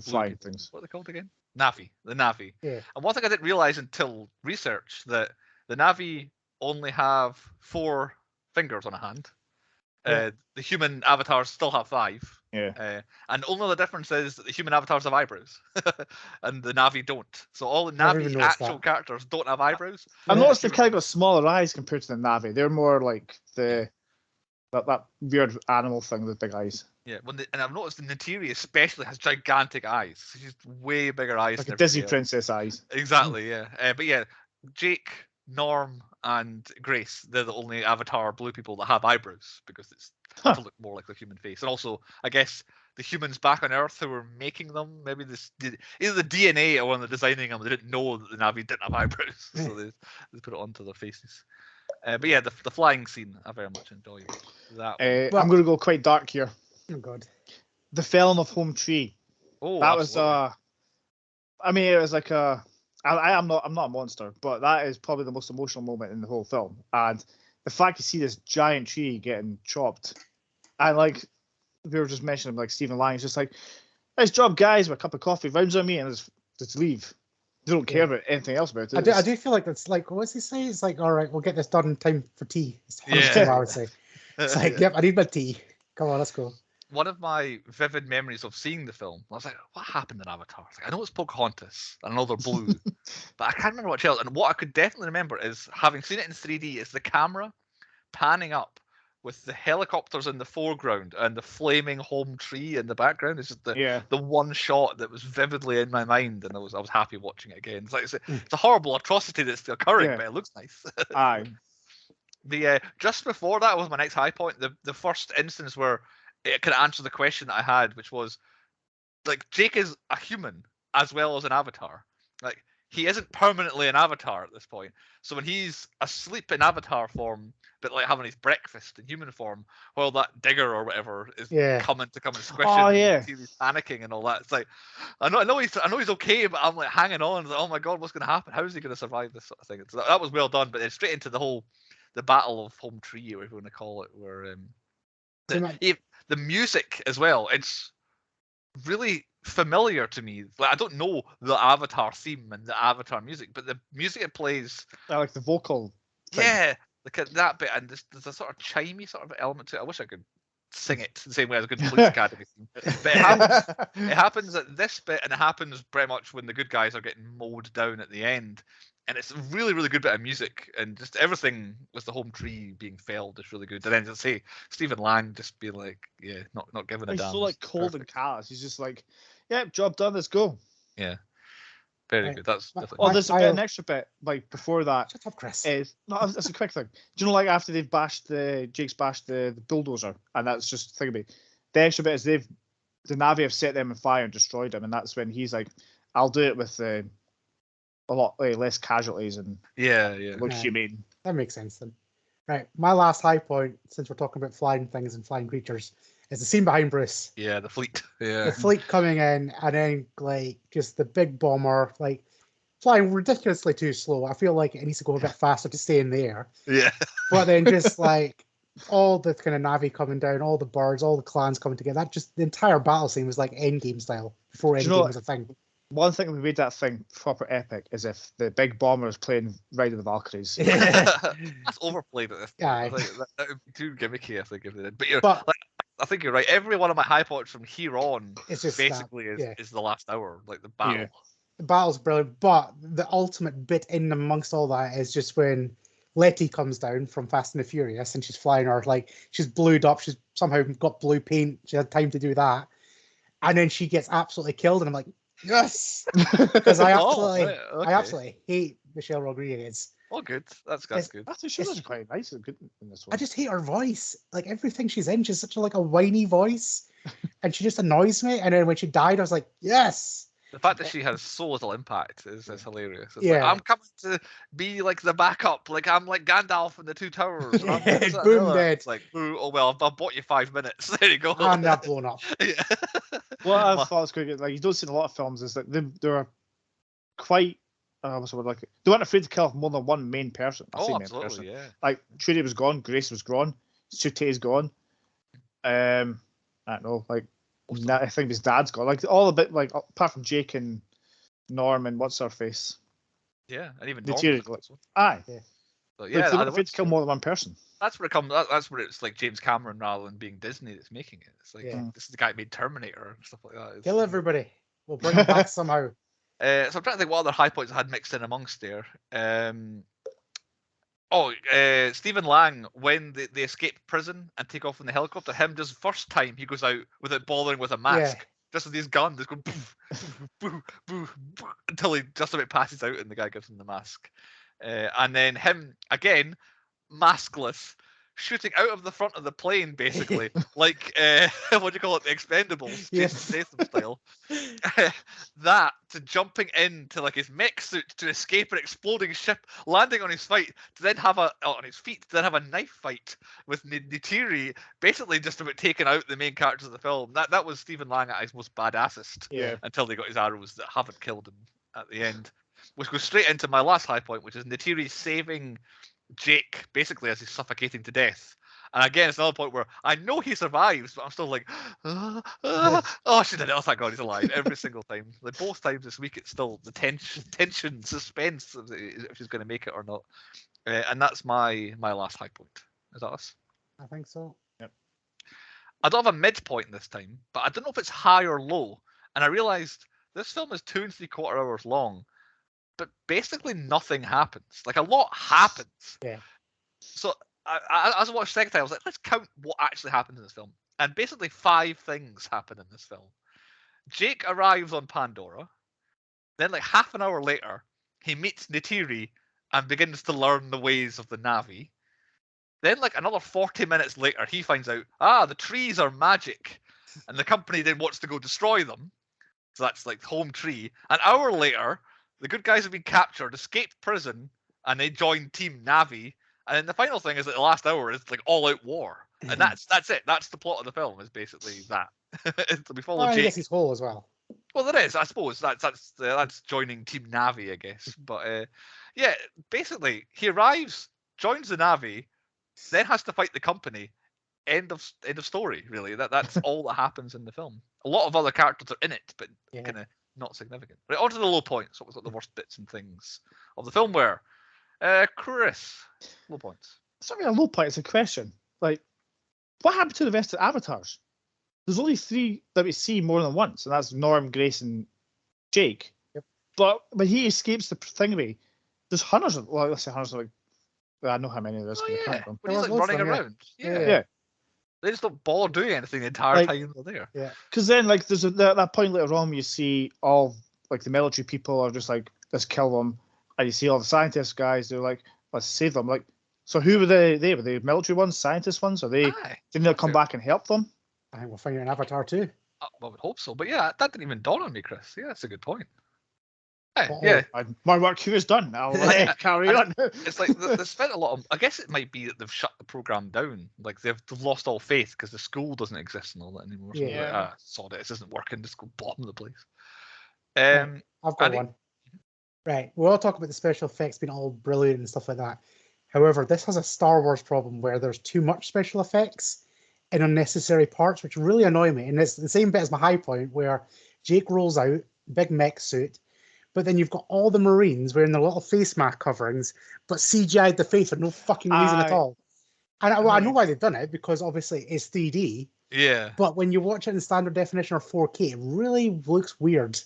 flying things. What are they called again? Navi. The Navi. Yeah. And one thing I didn't realize until research that the Navi only have 4 fingers on a hand. The human avatars still have 5. Yeah. And only the difference is that the human avatars have eyebrows, and the Navi don't. So all the Navi actual characters don't have eyebrows. I've noticed they've kind of got smaller eyes compared to the Navi. They're more like that weird animal thing with big eyes. Yeah, and I've noticed the Neytiri especially has gigantic eyes. She's way bigger eyes. Like a Disney princess eyes. Exactly, yeah. But yeah, Jake, Norm, and Grace, they're the only Avatar blue people that have eyebrows because it's to look more like the human face. And also, I guess the humans back on Earth who were making them, maybe either the DNA or when they're designing them, they didn't know that the Navi didn't have eyebrows, so they put it onto their faces. But yeah, the flying scene I very much enjoyed. I'm going to go quite dark here. Oh God. The film of Home Tree. Oh, That was absolutely. I mean, it was like I'm not a monster, but that is probably the most emotional moment in the whole film. And the fact you see this giant tree getting chopped, and like we were just mentioning, like Stephen Lang is just like, nice job, guys, with a cup of coffee, rounds on me, and just leave. They don't care about anything else about it. I do feel like that's like, what does he say? It's like, all right, we'll get this done in time for tea. It's the first Yeah. time I would say. It's like, yep, I need my tea. Come on, let's go. One of my vivid memories of seeing the film, I was like, what happened in Avatar? I know it's Pocahontas, and I know they're blue, but I can't remember what else. And what I could definitely remember is, having seen it in 3D, is the camera panning up with the helicopters in the foreground and the flaming home tree in the background. It's just the one shot that was vividly in my mind, and I was happy watching it again. It's like it's a horrible atrocity that's still occurring, but it looks nice. Aye. The just before that was my next high point. The first instance where it can answer the question that I had, which was, like, Jake is a human as well as an avatar. Like, he isn't permanently an avatar at this point. So when he's asleep in avatar form, but like having his breakfast in human form, while that digger or whatever is coming to come and squish him, and he's panicking and all that. It's like, I know he's okay, but I'm like hanging on. Like, oh my god, what's going to happen? How is he going to survive this sort of thing? So that was well done, but then straight into the battle of Home Tree, or whatever you want to call it, where the music as well. It's really familiar to me. Like, I don't know the Avatar theme and the Avatar music, but the music it plays, I like the vocal thing. Yeah, like that bit, and there's a sort of chimey sort of element to it. I wish I could sing it the same way as a good Police Academy theme. But it happens at this bit, and it happens pretty much when the good guys are getting mowed down at the end. And it's a really, really good bit of music, and just everything with the home tree being felled is really good. And then to say Stephen Lang just being like, not giving a damn. He's so like cold and callous. He's just like, yep, job done, let's go. Yeah, very good. That's definitely. Oh, there's an extra bit like before that. Shut up, Chris. It's a quick thing. Do you know, like after they've Jake's bashed the bulldozer, and that's just think about it. The extra bit is the Na'vi have set them on fire and destroyed them, and that's when he's like, I'll do it with a lot less casualties and look humane. That makes sense then. Right, my last high point, since we're talking about flying things and flying creatures, is the scene behind Bruce. Yeah, the fleet. Yeah, the fleet coming in, and then like just the big bomber like flying ridiculously too slow. I feel like it needs to go a bit faster to stay in the air. Yeah, but then just like all the kind of Na'vi coming down, all the birds, all the clans coming together. That just the entire battle scene was like Endgame style before Endgame was a thing. One thing that made that thing proper epic is if the big bomber is playing Ride of the Valkyries. That's overplayed at this point. Yeah, that would be too gimmicky, I think, if they did. But I think you're right. Every one of my high points from here on is the last hour, like the battle. Yeah. The battle's brilliant, but the ultimate bit in amongst all that is just when Letty comes down from Fast and the Furious and she's flying her, like she's blued up, she's somehow got blue paint, she had time to do that, and then she gets absolutely killed, and I'm like, yes, because I absolutely hate Michelle Rodriguez. Oh, good. That's good. I think she was quite nice and good in this one. I just hate her voice. Like everything she's in, she's such a whiny voice, and she just annoys me. And then when she died, I was like, yes. The fact that she has so little impact is hilarious. It's like, I'm coming to be like the backup. Like I'm like Gandalf in the Two Towers. Boom, dead. It's like, oh well, I've bought you 5 minutes. There you go. And that blown up. Yeah. What I thought was quite good, like you don't see in a lot of films, is that they're quite. They weren't afraid to kill off more than one main person. Absolutely, yeah. Like Trudy was gone, Grace was gone, Sute is gone. I don't know, like I think his dad's gone. Like all a bit, like apart from Jake and Norm and what's her face. Yeah, and even Norm. Aye. Yeah. So, yeah, they weren't afraid to kill more than one person. That's where it comes. That's where it's like James Cameron rather than being Disney that's making it. It's like this is the guy who made Terminator and stuff like that. Kill everybody. We'll bring him back somehow. So I'm trying to think what other high points I had mixed in amongst there. Stephen Lang, when they escape prison and take off in the helicopter, just first time he goes out without bothering with a mask, just with these guns, just going boof, boof, boof, boof, until he just about passes out and the guy gives him the mask. And then him again, maskless, shooting out of the front of the plane, basically, like what do you call it, the Expendables, Jason Statham style. That to jumping into like his mech suit to escape an exploding ship, landing on his feet, to then have a knife fight with Neytiri, basically just about taking out the main characters of the film. That was Stephen Lang at his most badassest. Yeah. Until they got his arrows that haven't killed him at the end. Which goes straight into my last high point, which is Neytiri saving Jake basically as he's suffocating to death. And again, it's another point where I know he survives, but I'm still like, oh, she did it. Oh, thank God he's alive every single time. Like both times this week, it's still the tension, suspense if she's going to make it or not. And that's my last high point. Is that us? I think so. Yep. I don't have a midpoint this time, but I don't know if it's high or low. And I realised this film is 2 3/4 hours long, but basically nothing happens. Like a lot happens. Yeah. So as I watched the second time, I was like, let's count what actually happens in this film. And basically 5 things happen in this film. Jake arrives on Pandora. Then like half an hour later, he meets Neytiri and begins to learn the ways of the Na'vi. Then like another 40 minutes later, he finds out, the trees are magic. And the company then wants to go destroy them. So that's like home tree. An hour later, the good guys have been captured, escaped prison, and they join Team Na'vi. And then the final thing is that the last hour is like all-out war, and that's it. That's the plot of the film. Is basically that. So we follow I Jake. guess he's whole as well. Well, there is, I suppose. That's joining Team Na'vi, I guess. But yeah, basically he arrives, joins the Na'vi, then has to fight the company. End of story. Really, that's all that happens in the film. A lot of other characters are in it, but kind of not significant. Right, on to the low points. What was like the worst bits and things of the film were? Chris, low points. It's not really a low point, it's a question. Like, what happened to the rest of the avatars? There's only 3 that we see more than once, and that's Norm, Grace, and Jake. Yep. But when he escapes the thingy, there's hundreds of, well, let's say hundreds of, like, I know how many there is. Oh, I yeah. count them. When he's like running around. Yeah. They just don't bother doing anything the entire Like, time they're there. Yeah. Because then, like, there's that point later on where you see all, like, the military people are just like, let's kill them. And you see all the scientist guys, they're like, let's save them. Like, so who were they? Were they military ones, scientist ones? Are they? Didn't they come back and help them? I think we'll find an Avatar too. Well, I would hope so. But yeah, that didn't even dawn on me, Chris. Yeah, that's a good point. Hey, yeah. My work here is done. I'll carry on. It's like they spent a lot of. I guess it might be that they've shut the program down. Like they've lost all faith because the school doesn't exist and all that anymore. So Yeah. like, sod it, this isn't working. Just go bomb the place. I've got Andy? one. Right, we'll all talk about the special effects being all brilliant and stuff like that. However, this has a Star Wars problem where there's too much special effects and unnecessary parts, which really annoy me. And it's the same bit as my high point where Jake rolls out, big mech suit, but then you've got all the Marines wearing their little face mask coverings, but CGI'd the face for no fucking reason at all. And I know why they've done it, because obviously it's 3D. Yeah. But when you watch it in standard definition or 4K, it really looks weird.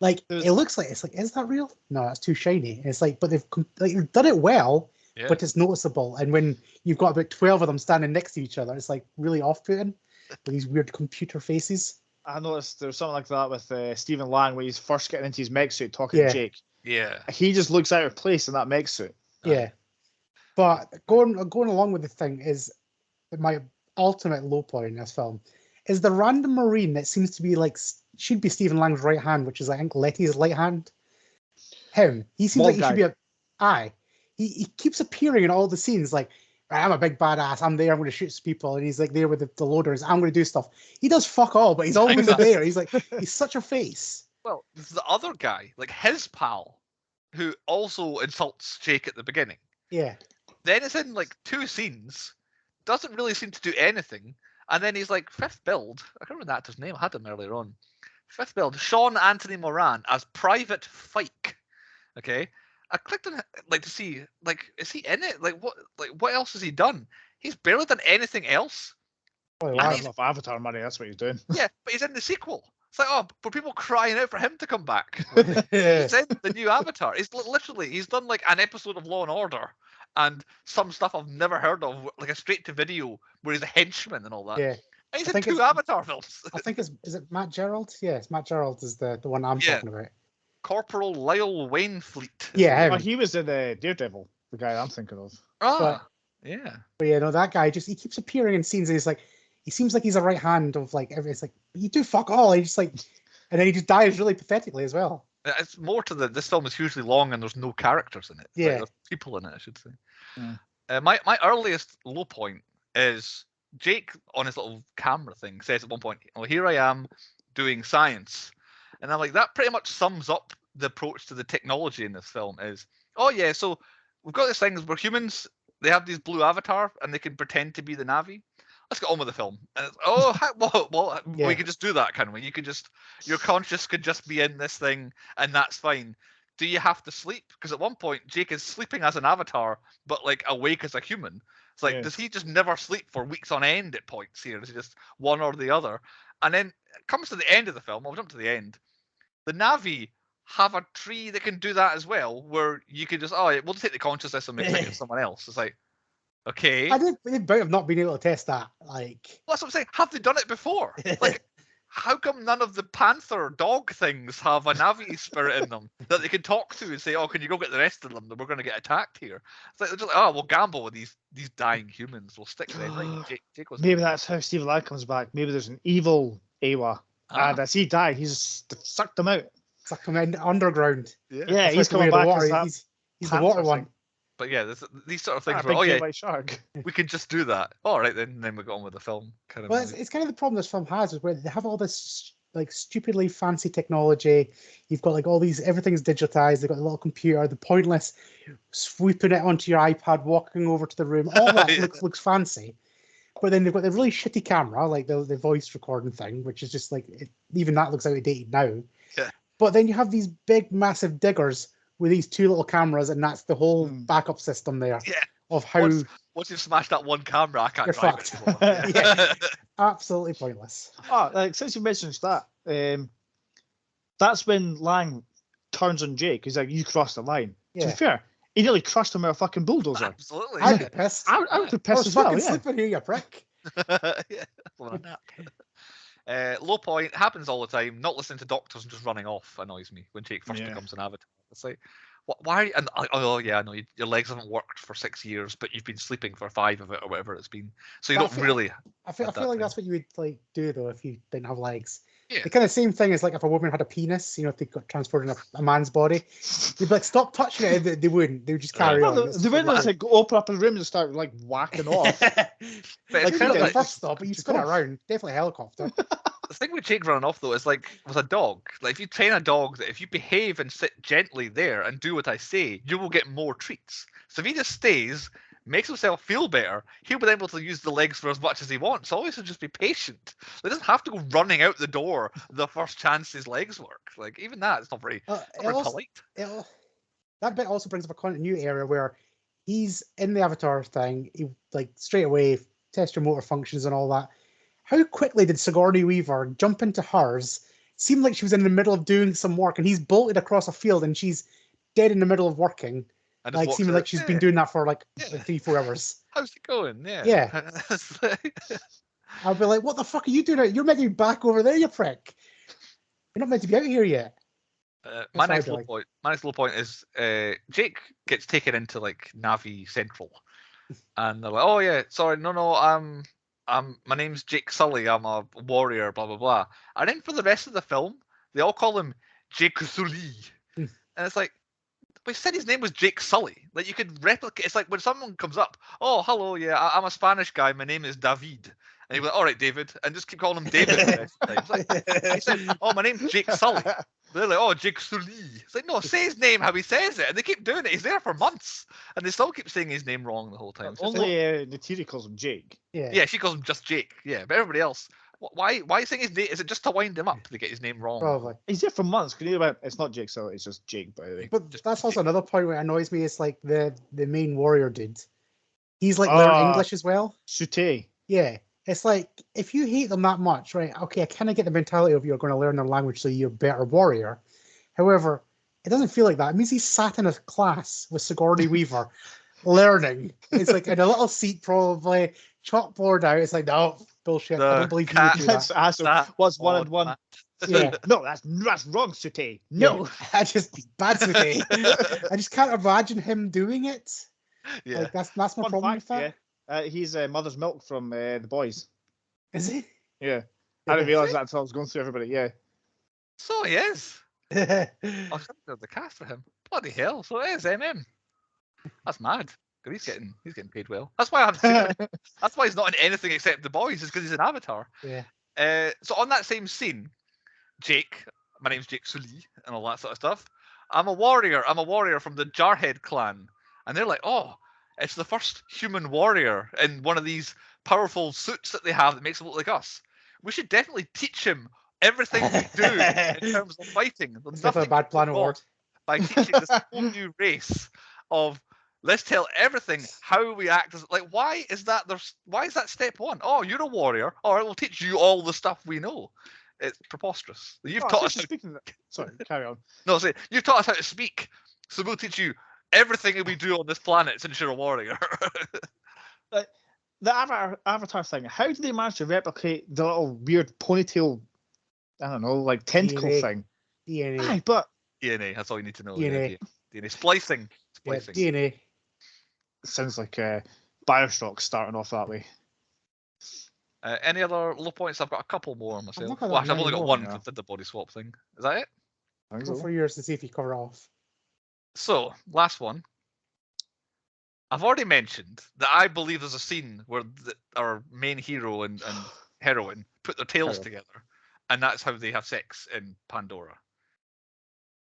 Like it looks like, it's like, is that real? No, that's too shiny. And it's like, but they've done it well, but it's noticeable. And when you've got about 12 of them standing next to each other, it's like really off-putting with these weird computer faces. I noticed there's something like that with Stephen Lang when he's first getting into his mech suit talking to Jake. Yeah. He just looks out of place in that mech suit. Yeah. But going along with the thing is my ultimate low point in this film is the random Marine that seems to be like, should be Stephen Lang's right hand, which is I think Letty's right hand. Him. He seems like he should be he keeps appearing in all the scenes like, I'm a big badass, I'm there, I'm going to shoot people, and he's like there with the loaders, I'm going to do stuff. He does fuck all, but he's always there. He's like, he's such a face. Well, there's the other guy, like his pal, who also insults Jake at the beginning. Yeah. Then it's in like 2 scenes, doesn't really seem to do anything, and then he's like 5th build. I can't remember the actor's name. I had him earlier on. 5th build, Sean Anthony Moran as Private Fike. Okay, I clicked on it like to see like is he in it? Like what else has he done? He's barely done anything else. Oh, he has enough Avatar money. That's what he's doing. Yeah, but he's in the sequel. It's like, were people crying out for him to come back? He's in the new Avatar. He's literally he's done like an episode of Law and Order and some stuff I've never heard of, like a straight-to-video where he's a henchman and all that. Yeah. And he's in 2 Avatar films. I think is it Matt Gerald? Yes, Matt Gerald is the one I'm talking about. Corporal Lyle Wainfleet. Yeah, he was in Daredevil, the guy I'm thinking of. Ah, Yeah. But yeah, no, that guy he keeps appearing in scenes, and he's like, he seems like he's a right hand of like every. It's like, you do fuck all. He just like, and then he just dies really pathetically as well. It's more to this film is hugely long and there's no characters in it. Yeah. There's people in it, I should say. Yeah. My earliest low point is Jake on his little camera thing says at one point, "Oh, here I am doing science," and I'm like, that pretty much sums up the approach to the technology in this film. Is, oh yeah, so we've got these things where humans, they have these blue avatar and they can pretend to be the Na'vi. Let's get on with the film. And it's, well, Yeah. we could just do that, can we? You could just, your conscious could just be in this thing, and that's fine. Do you have to sleep? Because at one point, Jake is sleeping as an avatar, but like awake as a human. It's like, does he just never sleep for weeks on end at points here? Is it just one or the other? And then it comes to the end of the film. I'll jump to the end. The Na'vi have a tree that can do that as well, where you can just, oh, we'll just take the consciousness and make it someone else. It's like, okay. I did about have not been able to test that. Like, well, that's what I'm saying. Have they done it before? Like, how come none of the panther dog things have a Na'vi spirit in them that they can talk to and say, "Oh, can you go get the rest of them? That we're going to get attacked here." It's like they're just like, "Oh, we'll gamble with these dying humans. We'll stick with them." Right? Jake was Maybe that's how Steve Ladd comes back. Maybe there's an evil Awa, and as he died, he's sucked them out. Sucked them in underground. Yeah, he's coming back as that he's the water one. But yeah, these sort of things where, white shark. we can just do that. All right, then we got on with the film. Kind of. Well, it's kind of the problem this film has is where they have all this like stupidly fancy technology. You've got like all these, everything's digitized. They've got a little computer, the pointless sweeping it onto your iPad, walking over to the room. All that looks fancy. But then they've got the really shitty camera, like the voice recording thing, which is just like, even that looks outdated now. Yeah. But then you have these big, massive diggers with these two little cameras, and that's the whole backup system there. Yeah. Of how once you've smashed that one camera, I can't you're drive fucked. it anymore. Yeah. Absolutely pointless. Oh, like since you mentioned that, that's when Lang turns on Jake. He's like, "You crossed the line." Yeah. To be fair, he nearly crushed him with a fucking bulldozer. Absolutely. I'd be pissed. I would be I pissed was as well. fucking Yeah. sleeping here, you prick. Yeah. On a nap. Low point happens all the time. Not listening to doctors and just running off annoys me when Jake first becomes an avatar. It's like, why? And oh yeah, I know your legs haven't worked for 6 years, but you've been sleeping for 5 of it or whatever it's been. So you don't really. I feel like that's what you would like do though if you didn't have legs. Yeah. The kind of same thing as like if a woman had a penis, if they got transported in a man's body, you'd be like, stop touching it. They wouldn't. They would just carry on. They wouldn't just like open up the room and start like whacking off. But Like, kind of the first stop, but you spin it around. Definitely a helicopter. The thing with Jake running off though is like with a dog. Like if you train a dog that if you behave and sit gently there and do what I say, you will get more treats. So if he just stays, makes himself feel better, he'll be able to use the legs for as much as he wants. Always just be patient. He doesn't have to go running out the door the first chance his legs work. Like even that, it's not very, polite. That bit also brings up a new area where he's in the avatar thing. He like straight away test your motor functions and all that. How quickly did Sigourney Weaver jump into hers? It seemed like she was in the middle of doing some work, and he's bolted across a field, and she's dead in the middle of working. Like seeming like she's been doing that for like 3-4 hours. How's it going? Yeah. I'll be like, what the fuck are you doing? You're meant to be back over there, you prick. You're not meant to be out here yet. My next low point is Jake gets taken into like Na'vi Central, and they're like, "Oh yeah, sorry, no, my name's Jake Sully. I'm a warrior, blah blah blah." And then for the rest of the film, they all call him Jake Sully, and it's like, we said his name was Jake Sully. Like you could replicate. It's like when someone comes up, "Oh, hello, yeah, I'm a Spanish guy. My name is David." And you're like, "All right, David," and just keep calling him David. The rest of the time. It's like, he said, "Oh, my name's Jake Sully." They're like, "Oh, Jake Sully." It's like, no, say his name how he says it, and they keep doing it. He's there for months, and they still keep saying his name wrong the whole time. Only Natiri calls him Jake. Yeah, she calls him just Jake. Yeah, but everybody else, why saying his name? Is it just to wind him up to get his name wrong? probably. He's there for months. It's not Jake Sully. It's just Jake, by the way. But that's also another point where it annoys me. It's like the main warrior dude. He's like learning English as well. Sute. Yeah. It's like, if you hate them that much, right, okay, I kind of get the mentality of you're going to learn their language so you're a better warrior. However, it doesn't feel like that. It means he sat in a class with Sigourney Weaver learning. It's like in a little seat, probably, chalkboard out. It's like, no, bullshit. I don't believe you would do that. What's 1 and 1? Yeah. No, that's wrong, Sute. No. Yeah. I just, bad Sute. I just can't imagine him doing it. Yeah. Like that's my Fun problem fact, with that. yeah. He's Mother's Milk from The Boys. Is he? Yeah. I didn't realise Is that until I was going through everybody. Yeah. So he is. I was thinking of the cast for him. Bloody hell! So it is MM. That's mad. 'Cause he's getting paid well. That's why I haven't seen him. That's why he's not in anything except The Boys. Is because he's an Avatar. Yeah. So on that same scene, Jake, my name's Jake Sully, and all that sort of stuff. I'm a warrior from the Jarhead clan, and they're like, oh, it's the first human warrior in one of these powerful suits that they have that makes him look like us. We should definitely teach him everything we do in terms of fighting. It's definitely a bad plan award. By teaching this whole new race of let's tell everything how we act as like why is that step one? Oh, you're a warrior. All right, we'll teach you all the stuff we know. It's preposterous. You've taught us. Sorry, carry on. No, say you've taught us how to speak, so we'll teach you everything we do on this planet since you're a warrior. The Avatar thing. How did they manage to replicate the little weird ponytail? I don't know, like tentacle DNA. thing. DNA. Aye, but DNA. That's all you need to know. DNA. Yeah, DNA. Splicing. Yeah, DNA. Sounds like Bioshock starting off that way. Any other low points? I've got a couple more myself. not got Well, that actually, I've only many got more, one yeah. because I did the body swap thing. Is that it? I think Go so. for yours to see if you cover it off. So, last one. I've already mentioned that I believe there's a scene where our main hero and heroine put their tails together, and that's how they have sex in Pandora.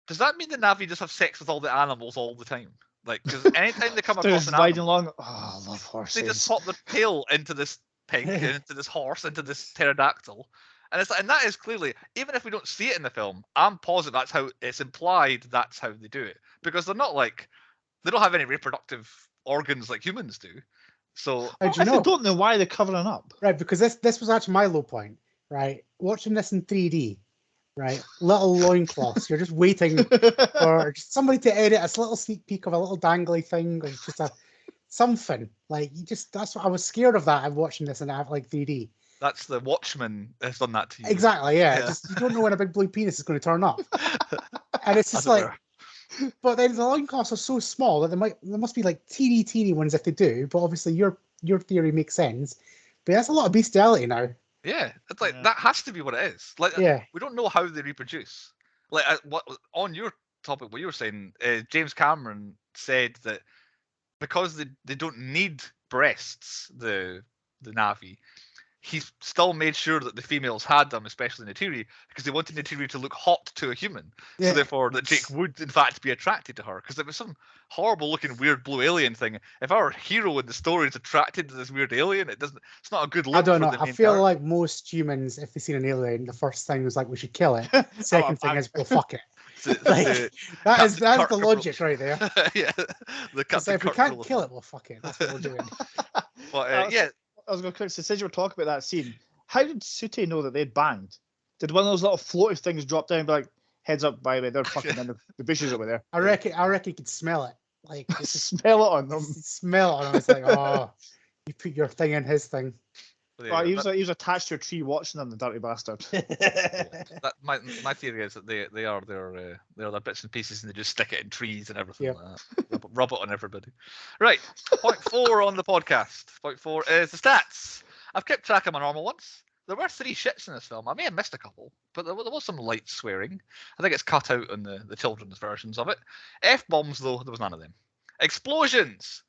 Does that mean the Na'vi just have sex with all the animals all the time? Like, because anytime they come They're across just an riding animal, along. Oh, I love horses. they just pop their tail into this pig, into this horse, into this pterodactyl. And it's like, and that is clearly, even if we don't see it in the film, I'm positive that's how it's implied. That's how they do it, because they're not like they don't have any reproductive organs like humans do. So How do you I know? don't know why they're covering up. Right, because this was actually my low point. Right, watching this in 3D. Right, little loincloths. You're just waiting for somebody to edit a little sneak peek of a little dangly thing, or just something. Like that's what I was scared of that. I'm watching this in like 3D. that's the Watchmen has done that to you. Exactly, yeah. Yeah. Just you don't know when a big blue penis is going to turn up, and it's just like. But then the loincloths are so small that there must be like teeny ones if they do. But obviously your theory makes sense. But that's a lot of bestiality now. Yeah, it's like that has to be what it is. Like, we don't know how they reproduce. Like, what on your topic, what you were saying, James Cameron said that because they don't need breasts, the Na'vi, he still made sure that the females had them, especially Neytiri, because they wanted Neytiri to look hot to a human. Yeah. So therefore, that Jake would in fact be attracted to her, because it was some horrible-looking weird blue alien thing. If our hero in the story is attracted to this weird alien, it's not a good look. I don't know. For the I main feel character. like most humans, if they seen an alien, the first thing was like, we should kill it. Second thing is, well, fuck it. Like, that's the logic right there. Yeah, So if we can't kill it, well, fuck it. That's what we're doing. But yeah. I was going to quickly say, since you were talking about that scene, how did Sute know that they'd banged? Did one of those little floaty things drop down and be like, heads up, by the way, they're fucking in the bushes over there? I reckon you could smell it. Like smell it on them. Smell it on them. It's like, oh, you put your thing in his thing. Yeah, he was attached to a tree watching them, the dirty bastard. My theory is that they're the bits and pieces, and they just stick it in trees and everything like that. Rub it on everybody. Right. Point 4 on the podcast. Point 4 is the stats. I've kept track of my normal ones. There were 3 shits in this film. I may have missed a couple, but there was some light swearing. I think it's cut out on the children's versions of it. F-bombs, though, there was none of them. Explosions.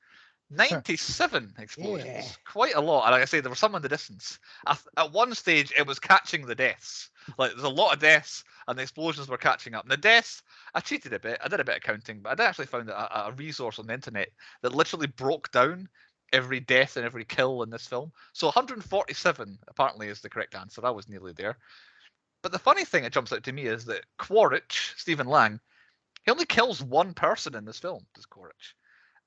97 explosions. Yeah. Quite a lot. And like I say, there were some in the distance. At one stage, it was catching the deaths. Like, there's a lot of deaths, and the explosions were catching up. And the deaths, I cheated a bit. I did a bit of counting, but I did actually found a resource on the internet that literally broke down every death and every kill in this film. So 147 apparently is the correct answer. I was nearly there. But the funny thing that jumps out to me is that Quaritch, Stephen Lang, he only kills one person in this film, does Quaritch.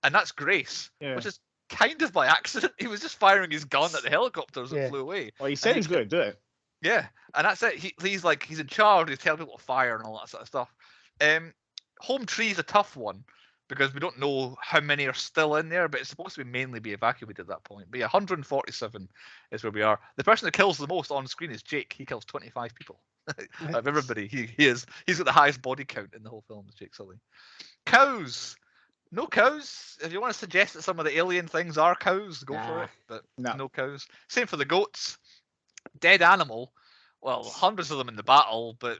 And that's Grace, which is kind of by accident. He was just firing his gun at the helicopters and flew away. Well, he said he was going to do it. Yeah, and that's it. He's in charge. He's telling people to fire and all that sort of stuff. Home Tree is a tough one because we don't know how many are still in there, but it's supposed to mainly be evacuated at that point. But yeah, 147 is where we are. The person that kills the most on screen is Jake. He kills 25 people. Of everybody, he's got the highest body count in the whole film. Is Jake Sully. Cows. No cows. If you want to suggest that some of the alien things are cows, go for Nah. it. But No. no cows. Same for the goats. Dead animal. Well, hundreds of them in the battle, but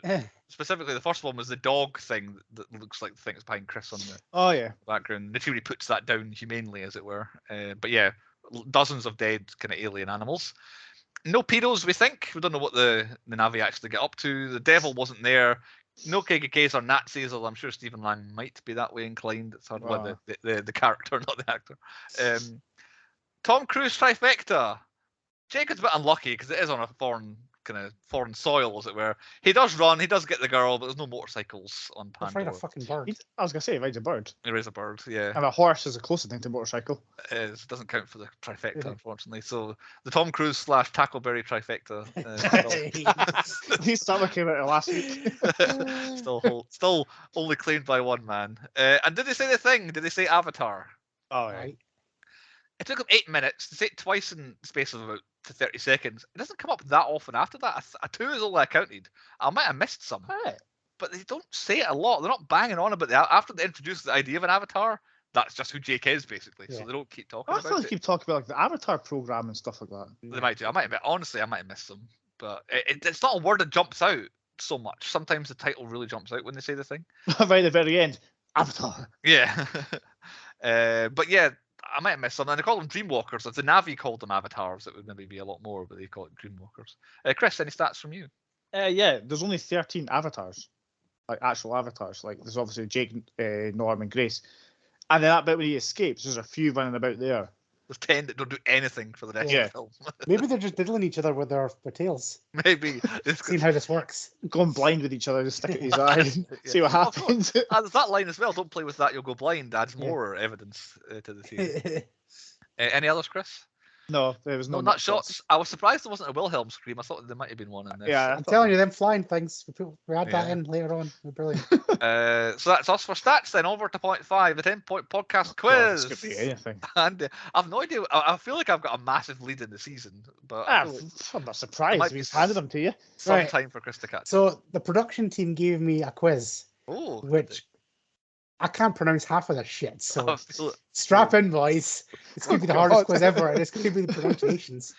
specifically the first one was the dog thing that looks like the thing that's behind Chris on the Oh yeah. background. Naturi puts that down humanely, as it were. But yeah, dozens of dead kind of alien animals. No pedos, we think. We don't know what the Navi actually get up to. The devil wasn't there. No KKKs or Nazis, although I'm sure Stephen Lang might be that way inclined. It's hard, Wow. the character, not the actor. Tom Cruise trifecta. Jacob's a bit unlucky because it is on a foreign soil, as it were. He does run, he does get the girl, but there's no motorcycles on Let's ride a Pandora. fucking bird. I was gonna say he rides a bird, There is a bird, yeah. and a horse is a closer thing to motorcycle. It doesn't count for the trifecta, Yeah. unfortunately. So the Tom Cruise / Tackleberry trifecta. At least that one came out last week. still only claimed by one man. And did they say the thing? Did they say Avatar? Oh yeah. Right. It took them 8 minutes to say it twice in the space of about 30 seconds. It doesn't come up that often after that. A 2 is all I counted. I might have missed some, Right. but they don't say it a lot. They're not banging on about that. After they introduce the idea of an avatar, that's just who Jake is, basically. Yeah. So they don't keep talking I about thought it. they keep talking about like the Avatar program and stuff like that. They might do. Honestly, I might have missed them. But it's not a word that jumps out so much. Sometimes the title really jumps out when they say the thing. Right at the very end, Avatar. Yeah. But yeah, I might have missed some. And they call them Dreamwalkers. If the Navi called them avatars, it would maybe be a lot more, but they call it Dreamwalkers. Chris, any stats from you? Yeah, there's only 13 avatars, like actual avatars. Like there's obviously Jake, Norm, and Grace, and then that bit when he escapes, there's a few running about there. There's 10 that don't do anything for the rest Yeah. of the film. Maybe they're just diddling each other with their tails. Maybe. Seeing how this works. Going blind with each other, just stick it in his eye and see what Of course. happens. There's that line as well. Don't play with that, you'll go blind. Adds more evidence to the theory. Any others, Chris? No, there was no nut shots. I was surprised there wasn't a Wilhelm scream. I thought there might have been one in this. Yeah, I'm telling you, them flying things. We add that Yeah. in later on. They're brilliant. So that's us for stats. Then over to point 5, the 10-point podcast quiz. This could be anything. And I've no idea. I feel like I've got a massive lead in the season, but I feel like I'm not surprised. might He's be handed them to you. some Right. time for Chris to catch. So the production team gave me a quiz, Oh, which I can't pronounce half of this shit. So I feel it. strap in, boys. It's going to be the Oh, hardest God. quiz ever, and it's going to be the pronunciations.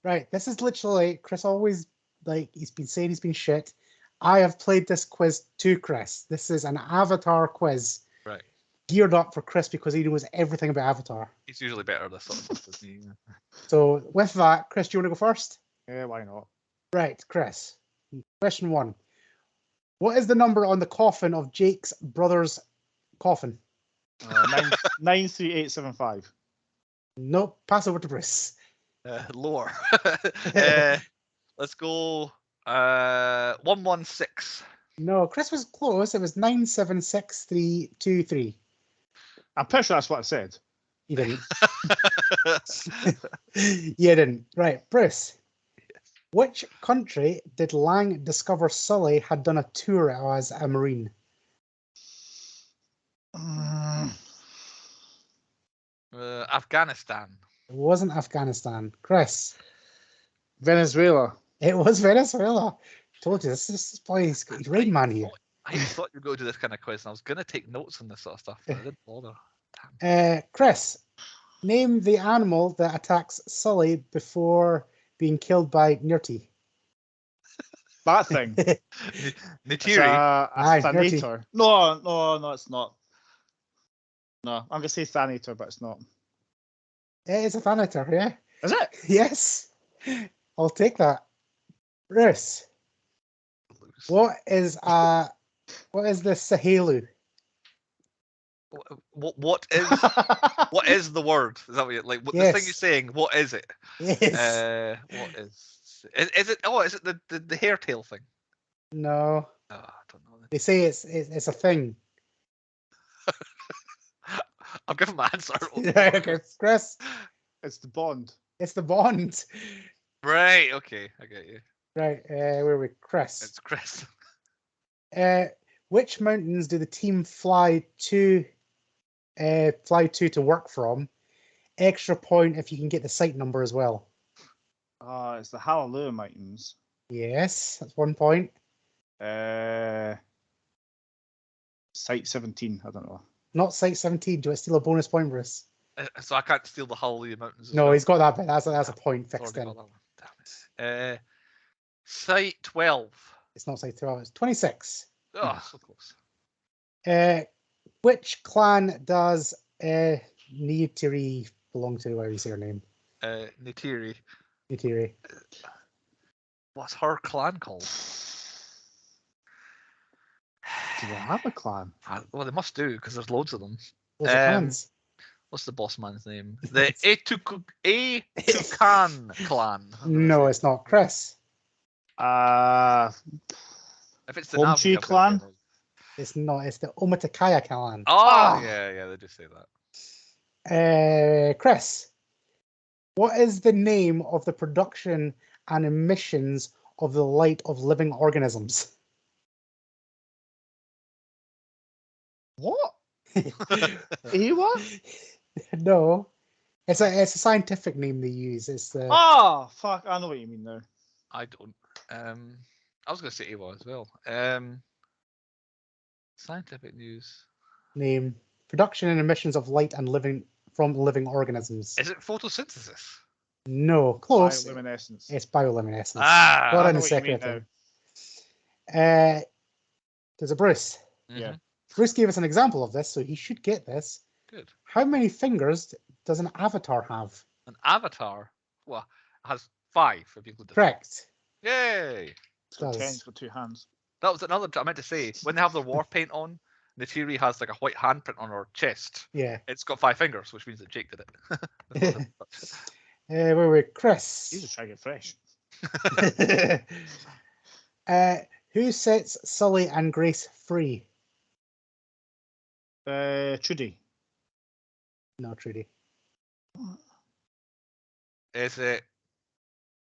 Right. This is literally Chris always he's been saying he's been shit. I have played this quiz to Chris. This is an Avatar quiz. Right. Geared up for Chris because he knows everything about Avatar. He's usually better at this sort of stuff than me. So with that, Chris, do you want to go first? Yeah, why not? Right, Chris. Question 1. What is the number on the coffin of Jake's brother's coffin? 93875. Nope. Pass over to Bruce. Lower. Let's go 116. No, Chris was close. It was 976323. I'm pretty sure that's what I said. You didn't. You didn't. Right, Bruce. Which country did Lang discover Sully had done a tour as a Marine? Afghanistan. It wasn't Afghanistan. Chris. Venezuela. It was Venezuela. Told you, this is boy, he's Rain Man here. I thought you'd go do this kind of quiz, and I was going to take notes on this sort of stuff, but I didn't bother. Chris, name the animal that attacks Sully before being killed by Nirti. That thing. It's Natiri. a Aye, Thanator. No, it's not. No, I'm going to say Thanator, but it's not. It is a Thanator, yeah? Is it? Yes. I'll take that. Bruce, what is the Sahelu? What is the word? Is that what you like? What the thing Yes. you're saying? What is it? Yes. What is it? Oh, is it the hair tail thing? No. Oh, I don't know. They say it's a thing. I'll give him my answer. Right, okay. Chris, It's the Bond. it's the Bond. Right. Okay. I get you. Right, where are we? Chris. It's Chris. Which mountains do the team fly to work from? Extra point if you can get the site number as well. It's the Hallelujah Mountains. Yes, that's 1 point. Site 17. I don't know. Not Site 17. Do I steal a bonus point, Bruce? So I can't steal the Hallelujah Mountains. No, he's got that bit. That's a point fixed Already in. got that one. Damn it. Site 12. It's not Site 12. It's 26. Oh, so close. Which clan does Neytiri belong to? Whatever you say her name. Neytiri. Neytiri. What's her clan called? Do they have a clan? Well, they must do because there's loads of them. Those are clans. What's the boss man's name? The Etukan clan. No, it's not. Chris. If it's the Homchi Navi, clan? It's not. It's the Omatakaya clan. Oh, yeah, they just say that. Chris. What is the name of the production and emissions of the light of living organisms? What? Ewa? No. It's a scientific name they use. It's the Oh, fuck. I know what you mean now. I don't. I was going to say AWA as well. Scientific news. name. Production and emissions of light and from living organisms. Is it photosynthesis? No, close. Bioluminescence. It's bioluminescence. Ah, Got I in know the what you mean second. now. There's a Bruce. Yeah. Bruce gave us an example of this, so he should get this. Good. How many fingers does an avatar have? An avatar? Well, has 5 if you include the. Correct. Yay! So Does. 10's got 2 hands. That was another. I meant to say when they have their war paint on, Neytiri has like a white handprint on her chest. Yeah. It's got 5 fingers, which means that Jake did it. Wait, Chris. He's just trying to get fresh. Who sets Sully and Grace free? Trudy. No, Trudy. Is it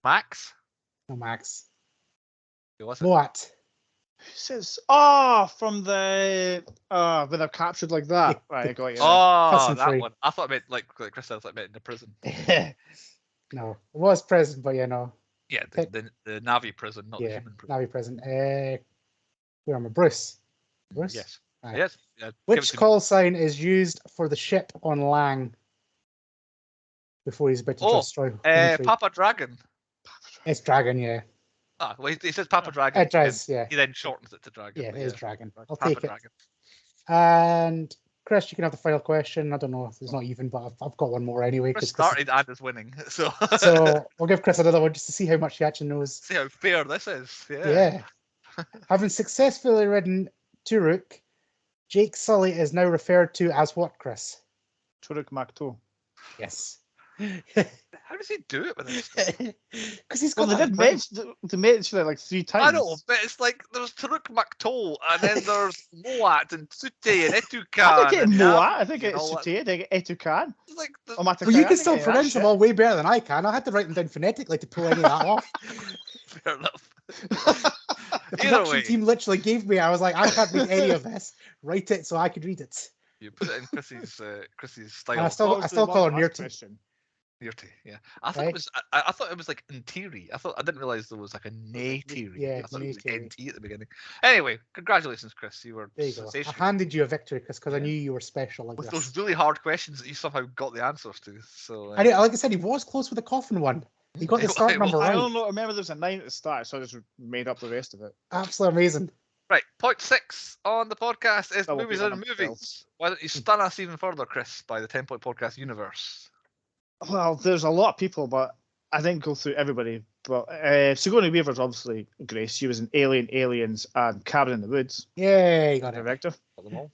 Max? No, Max. Who was it? Moat. Who says, from the, when they're captured like that. Right, I got you. Oh, Custom that free. one. I thought it meant like Chris said, I thought it meant in the prison. No, it was prison, but Yeah, the Navi prison, not the yeah, human prison. Navi prison. Where am I? Bruce. Bruce? Yes. Aye. Yes. Yeah, give it Which to me. call sign is used for the ship on Lang before he's about to destroy Homefree? Papa Dragon. It's Dragon, yeah. Ah, well, he says Papa Dragon. It does, yeah. He then shortens it to Dragon. Yeah, but it is Dragon. I'll Papa take it. Dragon. And Chris, you can have the final question. I don't know if it's not even, but I've got one more anyway. Chris 'cause started and is winning, so. so we'll give Chris another one just to see how much he actually knows. See how fair this is. Yeah. Having successfully ridden Turuk, Jake Sully is now referred to as what, Chris? Turuk Makto. Yes. How does he do it with this? Because he's Well, got they that did brain. mention it like 3 times. I know, but it's like there's Taruk Maktol, and then there's Moat and Tute and Etukan. I think it's and Moat. Navi I think and it's all that. Sute. I think it's Etukan. It's like the, Well, you can still pronounce them all way better than I can. I had to write them down phonetically to pull any of that off. fair enough. The Either production way, team literally gave me. I was like, I can't read any of this. Write it so I could read it. you put it in Chrissy's style. And I still call her Nirti. Nirti, yeah. I thought Right. it was. I thought it was like Ntiri. I didn't realize there was like a Neytiri. Yeah, I thought it was like Neytiri. NT at the beginning. Anyway, congratulations, Chris. You were There you go. I sensational. handed you a victory because I Yeah. knew you were special like With this. those really hard questions that you somehow got the answers to. So I like I said, he was close with the coffin one. He got the start number I right. don't know. I remember there was a 9 at the start, so I just made up the rest of it. Absolutely amazing. Right, point 6 on the podcast is That will be movies the and number movies. Why don't you stun us even further, Chris, by the 10-point podcast universe? Well, there's a lot of people, but I didn't go through everybody. But Sigourney Weaver's obviously Grace. She was in Alien, Aliens, and Cabin in the Woods. Yay, got it. Director. Got them all.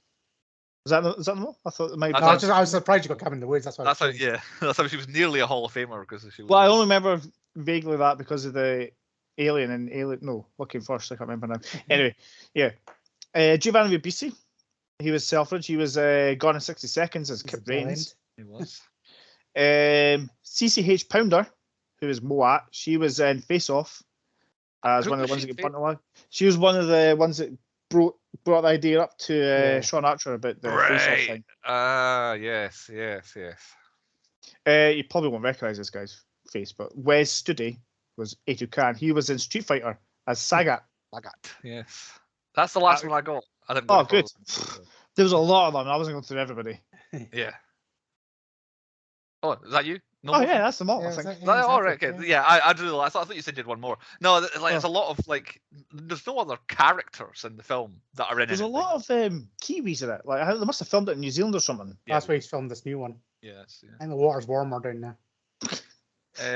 Is that them all? I thought it might be. That's I was surprised you got Cabin in the Woods. That's why. That's how, yeah. That's how she was nearly a Hall of Famer because she was. Well, I only remember vaguely that because of the Alien and Alien. No, looking first. I can't remember now. Anyway, yeah. Giovanni Ribisi. He was Selfridge. He was Gone in 60 Seconds as Kip Raines. He was. CCH Pounder, who is Moat. She was in Face Off as Who one of was the ones she? that get burnt alive. She was one of the ones that brought the idea up to Yeah. Sean Archer about the Face Off Right. thing. Yes. You probably won't recognise this guy's face, but Wes Studi was Etukan. He was in Street Fighter as Sagat. Yes. That's the last one I got. I didn't. Oh, go good. further. There was a lot of them. I wasn't going through everybody. Yeah. Oh, is that you? No Oh more? yeah, that's them all. Yeah, I was think. that- yeah, All right, exactly, okay. Yeah, I do. I thought you said you did one more. No, like it's Oh. a lot of like. There's no other characters in the film that are in There's a anything. lot of Kiwis in it. Like they must have filmed it in New Zealand or something. Yeah, That's why he's filmed this new one. Yes. Yeah. And the water's warmer down there.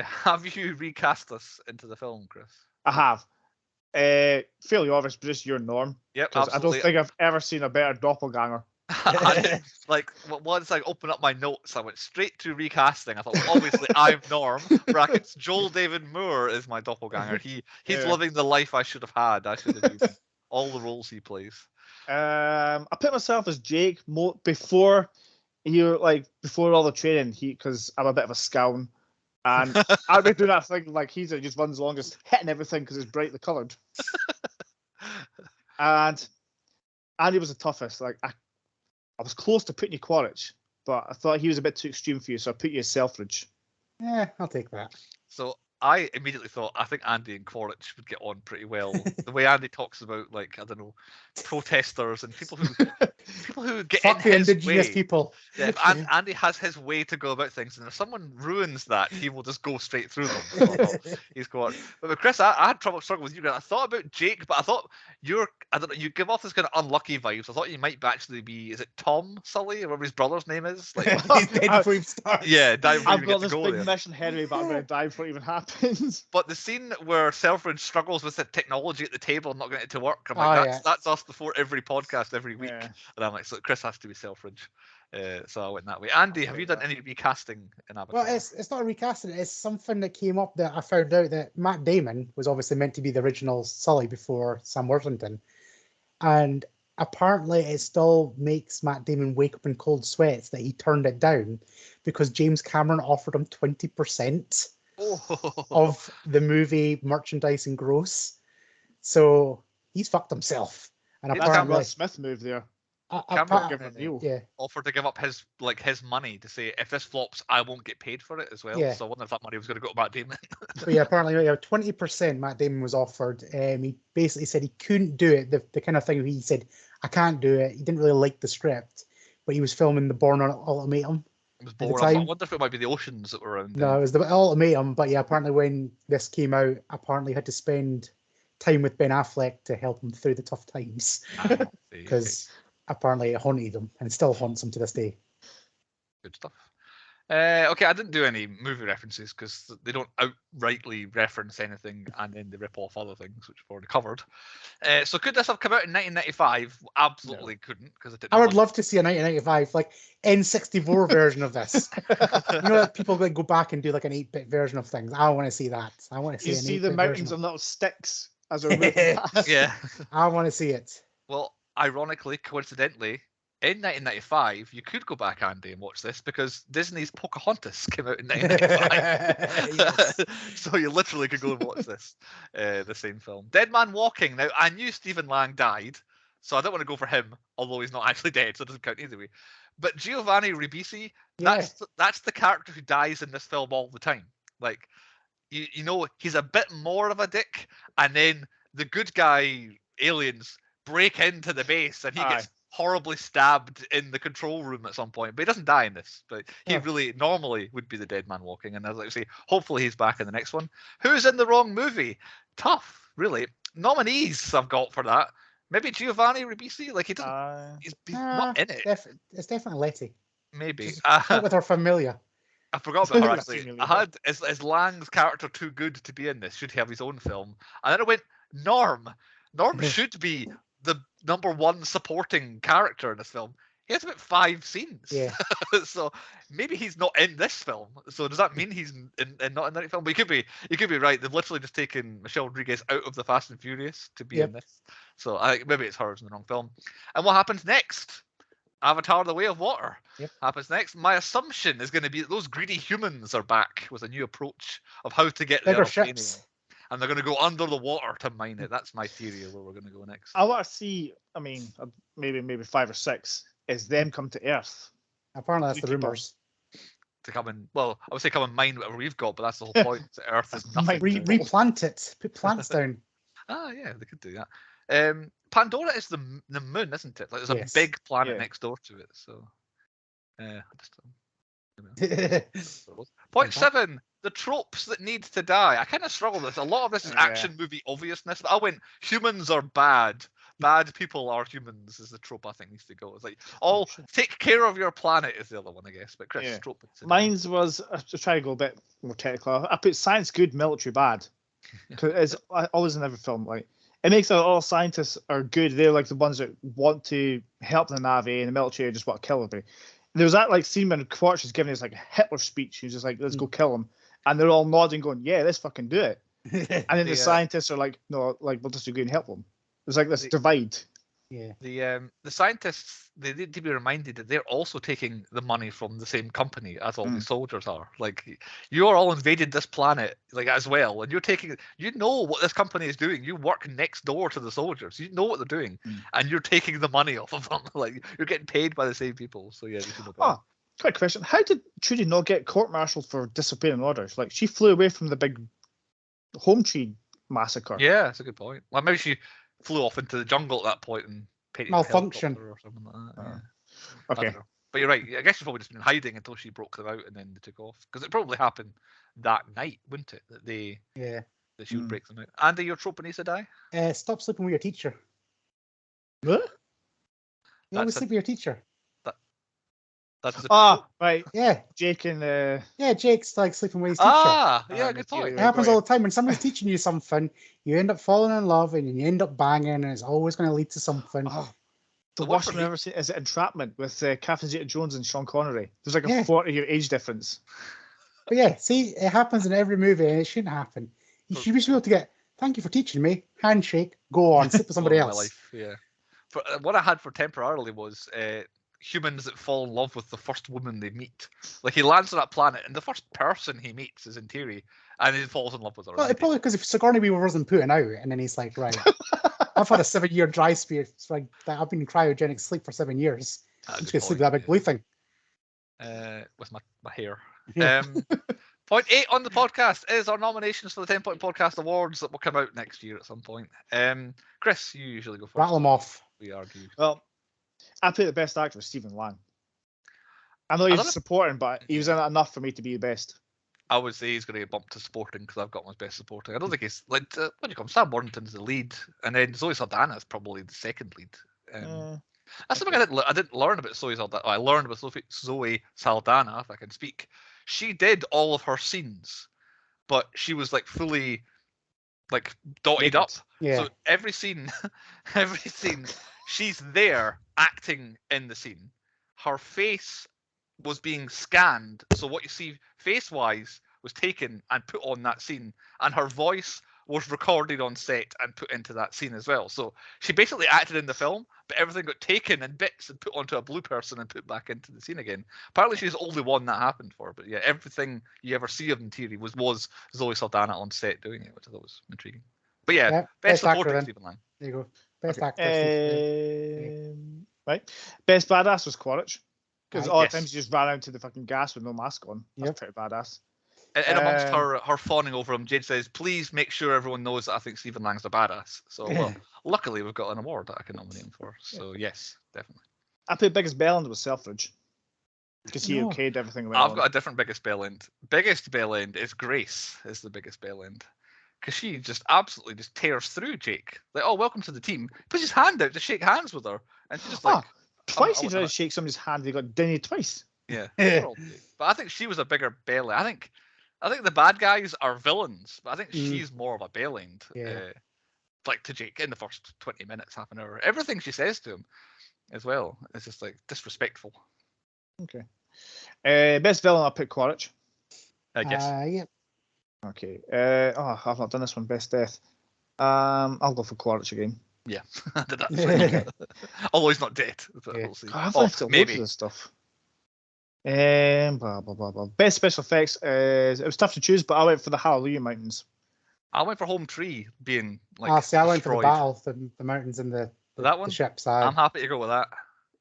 Have you recast this into the film, Chris? I have. Fairly obvious, but just your norm. Yep, Because I don't absolutely. think I've ever seen a better doppelganger. Like once I opened up my notes, I went straight to recasting. I thought, well, obviously, I'm Norm. Brackets. Joel David Moore is my doppelganger. He's Yeah. living the life I should have had. I should have used all the roles he plays. I put myself as Jake before all the training. Because I'm a bit of a scown, and I'd be doing that thing like he just runs along, just hitting everything because it's brightly coloured. And Andy was the toughest. Like I was close to putting you Quaritch, but I thought he was a bit too extreme for you, so I put you as Selfridge. Yeah, I'll take that. So I immediately thought, I think Andy and Quaritch would get on pretty well. The way Andy talks about, like, I don't know, protesters and people who get Fuck the in his indigenous way. people. Yeah, and Andy has his way to go about things, and if someone ruins that, he will just go straight through them. So, he's got. But with Chris, I had trouble struggling with you. I thought about Jake, but I thought I don't know, you give off this kind of unlucky vibes. I thought you might actually be, is it Tom Sully or whatever his brother's name is? Like, He's dead before he starts. yeah, die before you I've even got get this to go big there. mission ahead of me, but I'm going to die before it even happens. But the scene where Selfridge struggles with the technology at the table and not getting it to work, I'm like, that's us before every podcast every week. Yeah. And I'm like, so Chris has to be Selfridge. So I went that way. Andy, have you done any recasting in Avatar? Well, it's not a recasting. It's something that came up that I found out that Matt Damon was obviously meant to be the original Sully before Sam Worthington. And apparently it still makes Matt Damon wake up in cold sweats that he turned it down because James Cameron offered him 20% of the movie merchandise and gross. So he's fucked himself. And That's a apparently, Will Smith move there. Cameron Give him a deal. yeah, offered to give up his money to say, if this flops, I won't get paid for it as well. Yeah. So I wonder if that money was going to go to Matt Damon. but yeah, apparently 20% Matt Damon was offered. He basically said he couldn't do it. The kind of thing he said, I can't do it. He didn't really like the script, but he was filming the Bourne Ultimatum. It was the boring. I time. wonder if it might be the oceans that were around. No, it was the Ultimatum. But yeah, apparently when this came out, apparently had to spend time with Ben Affleck to help him through the tough times because apparently it haunted him and it still haunts him to this day. Good stuff. Okay, I didn't do any movie references because they don't outrightly reference anything, and then they rip off other things, which we've already covered. So could this have come out in 1995? Absolutely couldn't, because it didn't. I would love to see a 1995 like N64 version of this. You know, that people like go back and do like an 8-bit version of things. I want to see that. I want to see. You an see the 8-bit mountains version on little sticks as they're moving past. Yeah. I want to see it. Well, ironically, coincidentally, in 1995, you could go back, Andy, and watch this because Disney's Pocahontas came out in 1995. Yes. So you literally could go and watch this, the same film. Dead Man Walking. Now, I knew Stephen Lang died, so I don't want to go for him, although he's not actually dead, so it doesn't count either way. But Giovanni Ribisi, that's the character who dies in this film all the time. Like, you know, he's a bit more of a dick, and then the good guy aliens break into the base, and he gets horribly stabbed in the control room at some point, but he doesn't die in this. But he really normally would be the dead man walking, and as I say, hopefully he's back in the next one. Who's in the wrong movie? Tough, really. Nominees I've got for that. Maybe Giovanni Ribisi. Like he doesn't. He's not in it. It's definitely Letty. Maybe. With her familiar. I forgot about her actually. I had is Lang's character too good to be in this? Should he have his own film? And then I went Norm. Norm should be the #1 supporting character in this film. He has about 5 scenes. Yeah. So maybe he's not in this film. So does that mean he's not in that film? But you could be right. They've literally just taken Michelle Rodriguez out of the Fast and Furious to be in this. So maybe it's hers in the wrong film. And what happens next? Avatar: The Way of Water happens next. My assumption is going to be that those greedy humans are back with a new approach of how to get bigger their ships. And they're going to go under the water to mine it. That's my theory of where we're going to go next. I want to see, I mean, maybe 5 or 6, is them come to Earth. Apparently that's the rumours. To come in, well, I would say come and mine whatever we've got, but that's the whole point. Earth is nothing. Replant it. Put plants down. Yeah, they could do that. Pandora is the moon, isn't it? Like there's Yes. a big planet Yeah. next door to it. So, just, Yeah. Point 7, the tropes that need to die. I kind of struggle with this. A lot of this is Yeah. action movie obviousness, but I went, humans are bad. Bad people are humans is the trope I think needs to go. It's like, shit. take care of your planet is the other one, I guess. But Chris, Yeah. trope it today. Mine's was, to try to go a bit more technical, I put science good, military bad. Because it's always in every film. Like, it makes all scientists are good. They're like the ones that want to help the Navy, and the military just want to kill everybody. There was that like scene when Quaritch is giving us like a Hitler speech. He's just like, let's go kill him. And they're all nodding, going, yeah, let's fucking do it. And then the scientists are like, no, like, we'll just go and help them. There's like this divide. Yeah. The scientists, they need to be reminded that they're also taking the money from the same company as all the soldiers are. Like, you're all invaded this planet, like, as well, and you're taking, you know what this company is doing. You work next door to the soldiers. You know what they're doing, and you're taking the money off of them. Like, you're getting paid by the same people. So yeah, they should have gone. Oh, quick question: how did Trudy not get court-martialed for disobeying orders? Like, she flew away from the big home tree massacre. Yeah, that's a good point. Well, maybe she flew off into the jungle at that point and painted Malfunction or something like that. Oh. Yeah. Okay. I don't know. But you're right. I guess she's probably just been hiding until she broke them out and then they took off. Because it probably happened that night, wouldn't it? That she would break them out. Andy, your trope needs to die? Stop sleeping with your teacher. What? You always sleep with your teacher. That's the right. Yeah. Jake and Yeah, Jake's like sleeping with his teacher. Yeah, good point. It happens all the time. When somebody's teaching you something, you end up falling in love and you end up banging, and it's always going to lead to something. The worst one I've ever seen is Entrapment with Catherine Zeta-Jones and Sean Connery. There's like a 40-year age difference. But yeah, see, it happens in every movie, and it shouldn't happen. You should be able to get, thank you for teaching me, handshake, go on, sleep with somebody else. My life, yeah. What I had for temporarily was humans that fall in love with the first woman they meet. Like, he lands on that planet, and the first person he meets is Interi, and he falls in love with her. Well, probably because if Sigourney Weaver wasn't putting out, and then he's like, right, I've had a 7-year dry spell. It's like I've been in cryogenic sleep for 7 years. I'm just gonna sleep with that big blue thing. With my hair. Yeah. Point 8 on the podcast is our nominations for the 10 Point Podcast Awards that will come out next year at some point. Chris, you usually go first. Rattle them off. We argue. Well, I put the best actor was Stephen Lang. I know he's supporting, but he was in it enough for me to be the best. I would say he's going to get bumped to supporting because I've got him as best supporting. I don't think he's like what do you call him? Sam Worthington's the lead, and then Zoe Saldana is probably the second lead. That's something I didn't learn about Zoe Saldana. I learned about Zoe Saldana, if I can speak. She did all of her scenes, but she was like fully like dotted up. Yeah. So every scene, she's there acting in the scene. Her face was being scanned, so what you see face-wise was taken and put on that scene, and her voice was recorded on set and put into that scene as well. So she basically acted in the film, but everything got taken in bits and put onto a blue person and put back into the scene again. Apparently she's the only one that happened for, but yeah, everything you ever see of Interi was Zoe Saldana on set doing it, which I thought was intriguing. But yeah, best supporting Stephen Lang. There you go. Best actor. Right. Best badass was Quaritch. Because all the yes. times he just ran out to the fucking gas with no mask on. That's pretty badass. And amongst her fawning over him, Jade says, please make sure everyone knows that I think Stephen Lang's a badass. So, well, luckily we've got an award that I can nominate him for. So, yes, definitely. I put biggest bell end was Selfridge. Because he okayed everything. I've got a different biggest bell end. Biggest bell end is Grace, is the biggest bell end. Because she just absolutely just tears through Jake. Like, oh, welcome to the team. Puts his hand out to shake hands with her. And she's just like... Twice he tried to shake somebody's hand, they got dinny twice. Yeah. But I think she was a bigger bell end. I think the bad guys are villains, but I think she's more of a bell end. Like to Jake in the first 20 minutes, half an hour. Everything she says to him as well is just like disrespectful. Okay. Best villain, I put Quaritch. I guess. Yeah. Okay. I've not done this one. Best death. I'll go for Quaritch again. Yeah, I did that. Although he's not dead. But we'll see. I've left loads of this stuff. Blah, blah, blah, blah. Best special effects it was tough to choose, but I went for the Hallelujah Mountains. I went for Home Tree being like. I went for the battle, the mountains and the that one. The ships. I'm happy to go with that.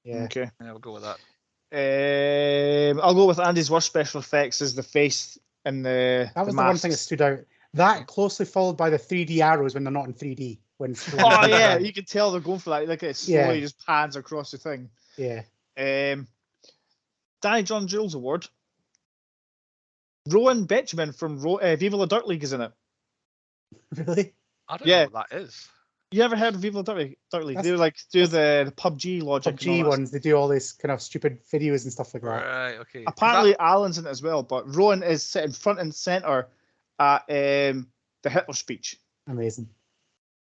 Yeah. Okay. Yeah, we'll go with that. I'll go with Andy's worst special effects is the face and the. That was the one thing that stood out. That closely followed by the 3D arrows when they're not in 3D. when. Oh yeah, you can tell they're going for that. Like it slowly Yeah. just pans across the thing. Yeah. Danny John Jules Award. Rowan Betjeman from Viva La Dirt League is in it. Really? I don't know what that is. You ever heard of Viva La Dirt League? That's- They like do the PUBG logic. and all PUBG that ones, they do all this kind of stupid videos and stuff like that. Right, okay. Apparently, Alan's in it as well, but Rowan is sitting front and center at the Hitler speech. Amazing.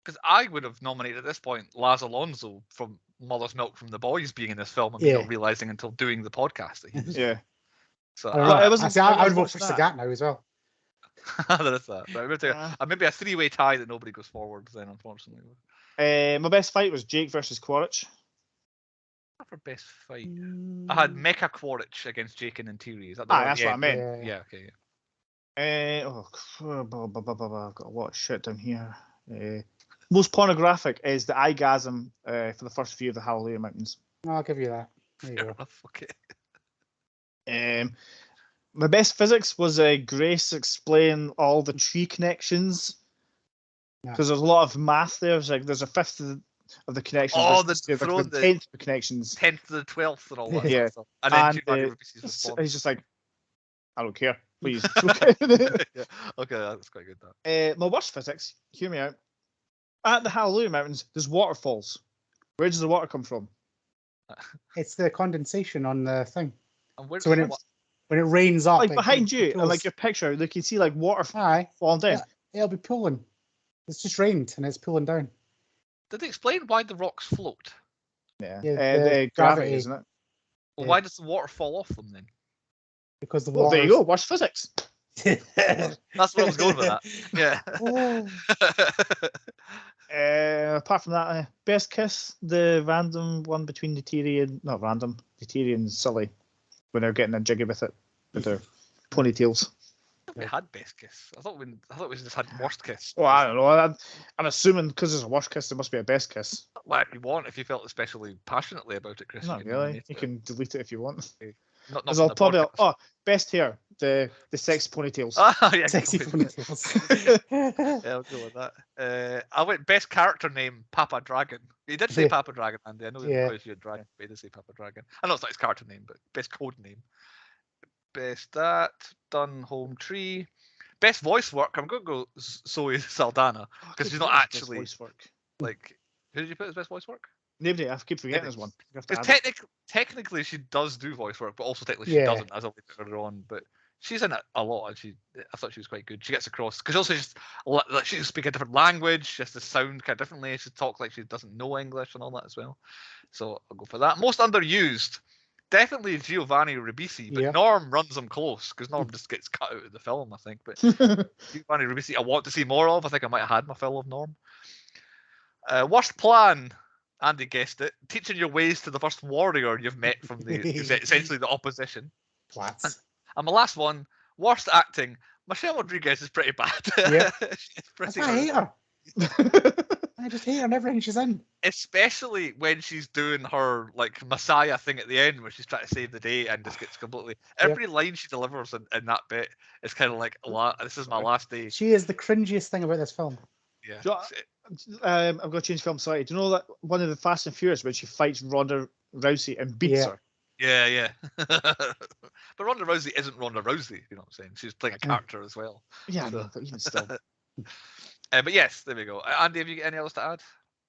Because I would have nominated at this point Laz Alonso from Mother's Milk from The Boys being in this film and me not realizing until doing the podcast that he was. Yeah. So I would vote for Sagat now as well. there is that. Right, maybe a three-way tie that nobody goes forward then, unfortunately. My best fight was Jake versus Quaritch. For best fight, I had Mecha Quaritch against Jake in Interior. Is that the that's what I meant. Yeah, okay. I've got a lot of shit down here. Most pornographic is the eyegasm for the first view of the Hallelujah Mountains. I'll give you that. There you go. Okay. My best physics was Grace explain all the tree connections because there's a lot of math there. There's a fifth of the connections. Oh, the 10th of the connections. 10th to the 12th and all that yeah. stuff. And then he's just like, I don't care, please. Yeah. Okay, that's quite good. That. My worst physics, hear me out. At the Hallelujah Mountains, there's waterfalls. Where does the water come from? It's the condensation on the thing. And where so when it rains up, like behind you, and like your picture, you can see like water falling down. It'll be pooling. It's just rained and it's pooling down. Did they explain why the rocks float? Yeah, the gravity, isn't it? Well, why does the water fall off them then? Because the water. There you go. Worst physics. That's where I was going with that. Yeah. Apart from that, best kiss, the random one between Neytiri and Sully, when they're getting a jiggy with it, with their ponytails. We had best kiss. I thought we just had worst kiss. Well, I don't know. I'm assuming because there's a worst kiss, there must be a best kiss. Well, if you felt especially passionately about it, Chris. Not really. You can delete it if you want. Not I'll probably best hair, the sexy ponytails. Yeah, sexy ponytails. Yeah, I'll go with that. I went best character name Papa Dragon. He did say Papa Dragon, Andy. I know because you're a dragon, but he did say Papa Dragon. I know it's not his character name, but best code name. Best that done home tree. Best voice work. I'm gonna go Zoe Saldana because she's not actually voice work. Like who did you put as best voice work? Nobody. I keep forgetting there's one. Technically, she does do voice work, but also technically she doesn't, as I later her on. But she's in it a lot, and I thought she was quite good. She gets across because also she speaks a different language. She has to sound kind of differently. She talks like she doesn't know English and all that as well. So I'll go for that. Most underused, definitely Giovanni Ribisi, but Norm runs him close because Norm just gets cut out of the film, I think. But Giovanni Ribisi, I want to see more of. I think I might have had my fill of Norm. Worst plan. Andy guessed it. Teaching your ways to the first warrior you've met from essentially the opposition. Plats. And my last one, worst acting. Michelle Rodriguez is pretty bad. Yeah. She's I hate her. I just hate her in everything she's in. Especially when she's doing her like Messiah thing at the end where she's trying to save the day and just gets completely every line she delivers in that bit is kind of like this is my last day. She is the cringiest thing about this film. Yeah. I'm going to change film slightly. Do you know that one of the Fast and Furious when she fights Ronda Rousey and beats her? Yeah. But Ronda Rousey isn't Ronda Rousey, you know what I'm saying? She's playing a character as well. Yeah, so. But even still. But yes, there we go. Andy, have you got any else to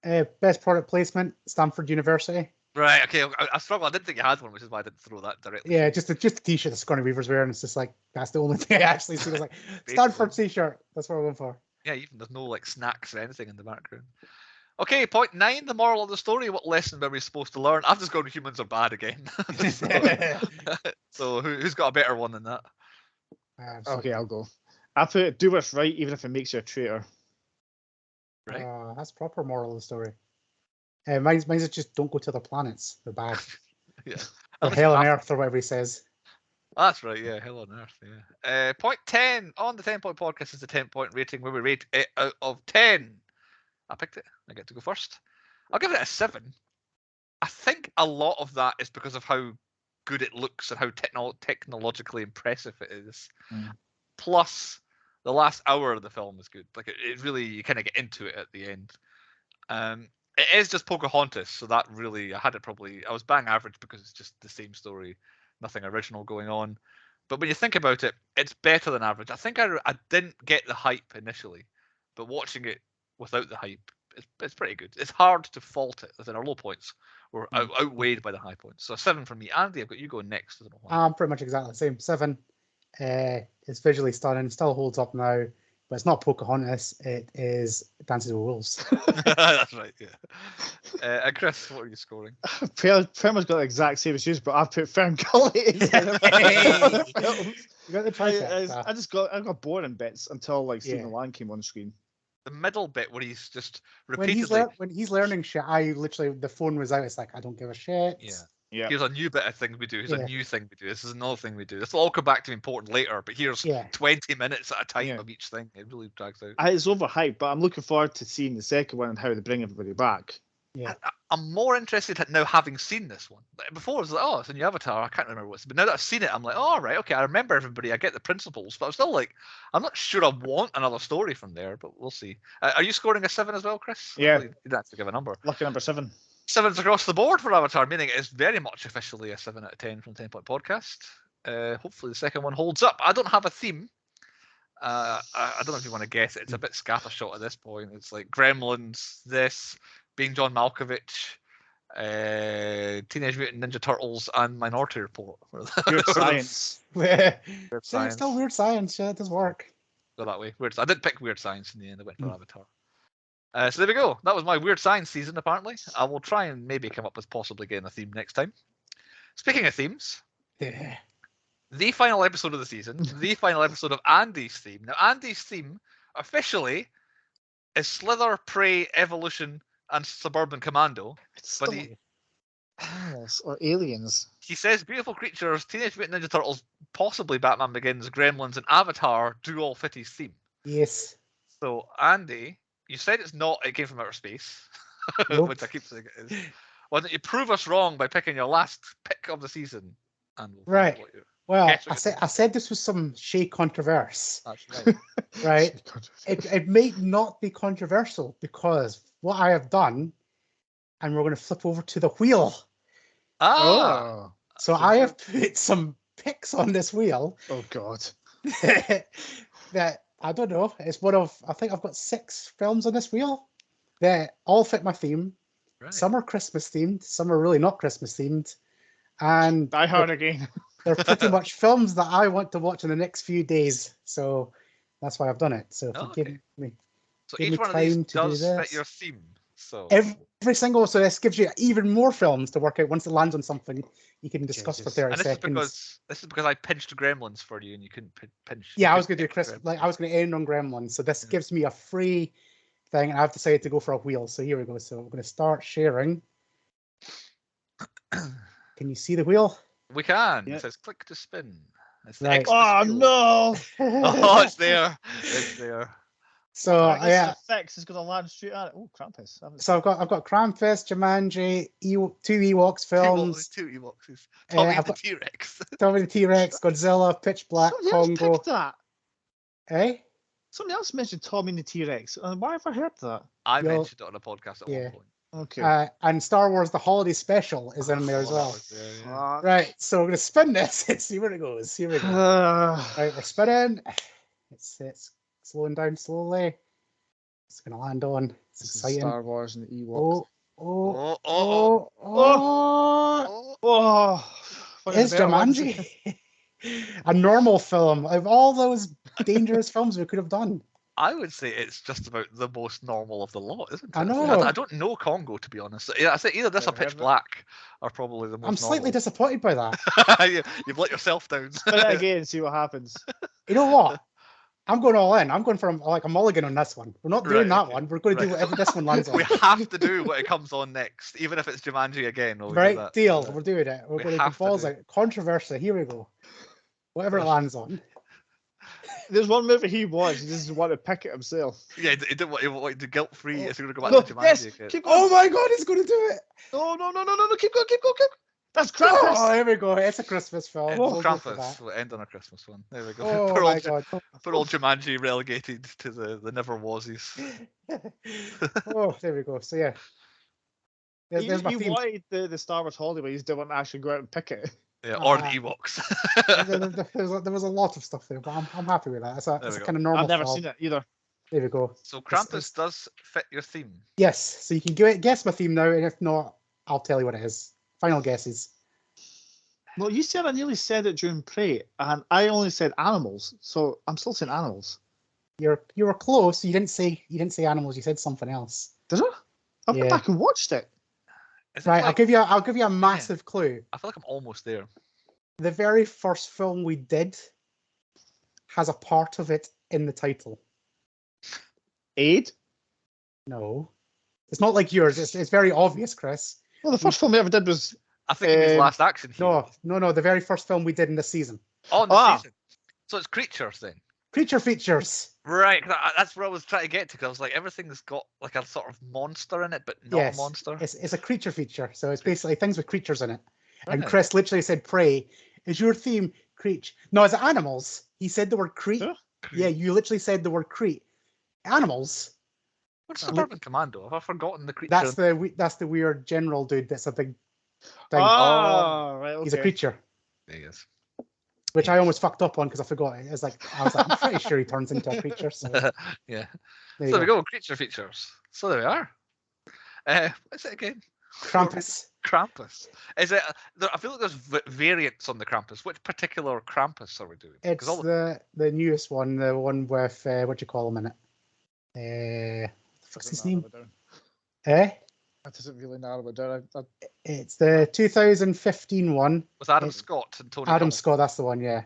add? Best product placement, Stanford University. Right, okay. I struggled. I didn't think you had one, which is why I didn't throw that directly. Yeah, just a t-shirt that Scotty Weaver's wearing. It's just like, that's the only thing I actually see. It's like, Stanford t-shirt. That's what I went for. Yeah, even there's no like snacks or anything in the background. Okay, point 9, the moral of the story. What lesson were we supposed to learn? I've just gone humans are bad again. So who's got a better one than that? Okay, I'll go. I put do what's right even if it makes you a traitor. Right. That's proper moral of the story. Mine's is just don't go to other planets. They're bad. Yeah. Or hell on earth or whatever he says. That's right, yeah, hell on earth, yeah. Point 10 on the 10-point podcast is the 10-point rating where we rate it out of 10. I picked it. I get to go first. I'll give it a 7. I think a lot of that is because of how good it looks and how technologically impressive it is. Plus, the last hour of the film is good. Like it really, you kind of get into it at the end. It is just Pocahontas, so that really I was bang average because it's just the same story, nothing original going on. But when you think about it, it's better than average. I think I didn't get the hype initially, but watching it without the hype, it's pretty good. It's hard to fault it, as in our low points were outweighed by the high points. So 7 from me. Andy, I've got you going next. I don't know why. Pretty much exactly the same. 7. It's visually stunning, still holds up now, but it's not Pocahontas. It is Dances with Wolves. That's right. Yeah. And Chris, what are you scoring? Prema's got the exact same as you, but I've put Fern Gully instead of You got the trifecta. I got bored in bits until like Stephen the Lion came on screen. The middle bit where he's just repeatedly when he's learning shit, I literally the phone was out. It's like I don't give a shit. Yeah. Here's a new bit of thing we do. Here's a new thing we do. This is another thing we do. This will all come back to be important later, but here's 20 minutes at a time of each thing. It really drags out. It's overhyped, but I'm looking forward to seeing the second one and how they bring everybody back. Yeah. I'm more interested now having seen this one. Before I was like, oh, it's a new Avatar. I can't remember what's. But now that I've seen it, I'm like, oh, right, okay, I remember everybody. I get the principles, but I'm still like, I'm not sure I want another story from there. But we'll see. Are you scoring a 7 as well, Chris? Yeah. You don't have to give a number. Lucky number 7. 7's across the board for Avatar, meaning it is very much officially a 7 out of 10 from 10 Point Podcast. Hopefully the second one holds up. I don't have a theme. I don't know if you want to guess it. It's a bit scattershot at this point. It's like Gremlins, this, Being John Malkovich, Teenage Mutant Ninja Turtles, and Minority Report. Weird Science. Weird Science. Still Weird Science. Yeah, it does work. Go that way. Weird. I did pick Weird Science in the end. I went for Avatar. So there we go. That was my Weird Science season, apparently. I will try and maybe come up with possibly getting a theme next time. Speaking of themes, the final episode of the season, the final episode of Andy's theme. Now, Andy's theme officially is Slither, Prey, Evolution, and Suburban Commando. But or aliens. He says beautiful creatures, Teenage Mutant Ninja Turtles, possibly Batman Begins, Gremlins, and Avatar do all fit his theme. Yes. So, Andy, you said it's not It Came From Outer Space, Nope. which I keep saying it is. Why don't you prove us wrong by picking your last pick of the season? And Right. Well, I said this was some shea controversy. That's right. Right? It may not be controversial because what I have done, and we're going to flip over to the wheel. Ah. So I have put some picks on this wheel. Oh God. That I don't know. It's one of, I think I've got 6 films on this wheel that all fit my theme. Right. Some are Christmas themed, some are really not Christmas themed. And Die Hard again. they're pretty much films that I want to watch in the next few days. So that's why I've done it. So if you give me So give each me one of time these to do does this. fit your theme. So every single, so this gives you even more films to work out. Once it lands on something, you can discuss for 30 and this seconds. This is because I pinched Gremlins for you and you couldn't pinch. Yeah, I was going to do Chris. Like I was going to end on Gremlins. So this gives me a free thing, and I've decided to go for a wheel. So here we go. So we're going to start sharing. Can you see the wheel? We can. Yeah. It says click to spin. It's Right. Oh no! Oh, it's there. It's there. So yeah. Effects is going to land straight at it. Oh, Krampus. So I've got Krampus, Jumanji, 2 Ewoks films. 2 Ewoks. Tommy I've the got T-Rex. Tommy the T-Rex, Godzilla, Pitch Black, Somebody else Congo. picked that. Eh? Somebody else mentioned Tommy and the T-Rex. Why have I heard that? I Yo. mentioned it on a podcast at one point. Okay. And Star Wars: The Holiday Special is in there as well. Right, so we're gonna spin this and see where it goes. Here we go. Right, we're spinning. It's slowing down slowly. It's gonna land on. It's exciting. Star Wars and the Ewoks. It's Jumanji. A normal film. Of all those dangerous films we could have done. I would say it's just about the most normal of the lot, isn't it? I know. I don't know Congo, to be honest. Yeah, I say either this or Pitch Black are probably the most I'm slightly normal. disappointed by that. You've let yourself down. Spin it again and see what happens. You know what? I'm going all in. I'm going for like a mulligan on this one. We're not doing that one. We're going to do whatever this one lands on. We have to do what it comes on next, even if it's Jumanji again. Right, deal. We're doing it. We're going to go balls out. Controversy. Here we go. Whatever it lands on. There's one movie he watched. He doesn't want to pick it himself. Yeah, he didn't want to guilt free. If you're going to go back to Jumanji again. Keep going. Oh my God, he's going to do it. No, keep going. That's Krampus. Oh, here we go. It's a Christmas film. It's We'll go for Krampus. that. We'll end on a Christmas one. There we go. Oh poor, my old, god. poor old Jumanji relegated to the never wasies. Oh, there we go. So yeah. There's my You theme. wanted the Star Wars holidays, didn't actually go out and pick it. Yeah, or the Ah. Ewoks. There was a lot of stuff there, but I'm happy with that. It's a we go. kind of normal I've never film. seen it either. There we go. So Krampus it's- does fit your theme. Yes, so you can guess my theme now, and if not, I'll tell you what it is. Final guesses. Well, you said I nearly said it during Prey, and I only said animals, so I'm still saying animals. You were close. You didn't say animals. You said something else. Did I? I went Yeah. back and watched it. Is it Right, like- I'll give you a massive clue. I feel like I'm almost there. The very first film we did has a part of it in the title. Aid? No, it's not like yours. It's very obvious, Chris. Well, the first film we ever did was. I think it means Last Action Hero. No. The very first film we did in this season. Oh, in the Ah. season. So it's creatures then. Creature features. Right, 'cause that's where I was trying to get to. Because I was like, everything's got like a sort of monster in it, but not Yes, a monster. It's a creature feature, so it's basically things with creatures in it. And Right. Chris literally said, "Prey, is your theme creature?" No, is it animals? He said the word creep. Huh? Yeah, you literally said the word creep. Animals. What's Oh. Suburban Commando? Have I forgotten the creature? That's the weird general dude. That's a big thing. Oh, right. Okay. He's a creature, There he is. which I almost fucked up on because I forgot it. It's like I was like, I'm pretty sure he turns into a creature. So there Yeah. you So there we go. go. Creature features. So there we are. What's it again? Krampus. Krampus. Is it? I feel like there's variants on the Krampus. Which particular Krampus are we doing? 'Cause It's all the newest one, the one with what do you call him in it? What's his Doesn't name? narrow it down. Eh? That doesn't really narrow it down. It's the 2015 one. with Adam it- Scott and Tony. Adam Collins. Scott, that's the one, yeah.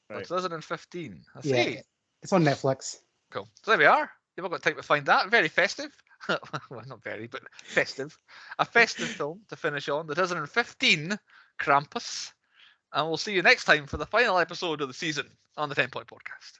Right. 2015. I see. Yeah. It's on Netflix. Cool. So there we are. You've all got time to find that. Very festive. Well, not very, but festive. A festive film to finish on. The 2015 Krampus. And we'll see you next time for the final episode of the season on the 10 Point Podcast.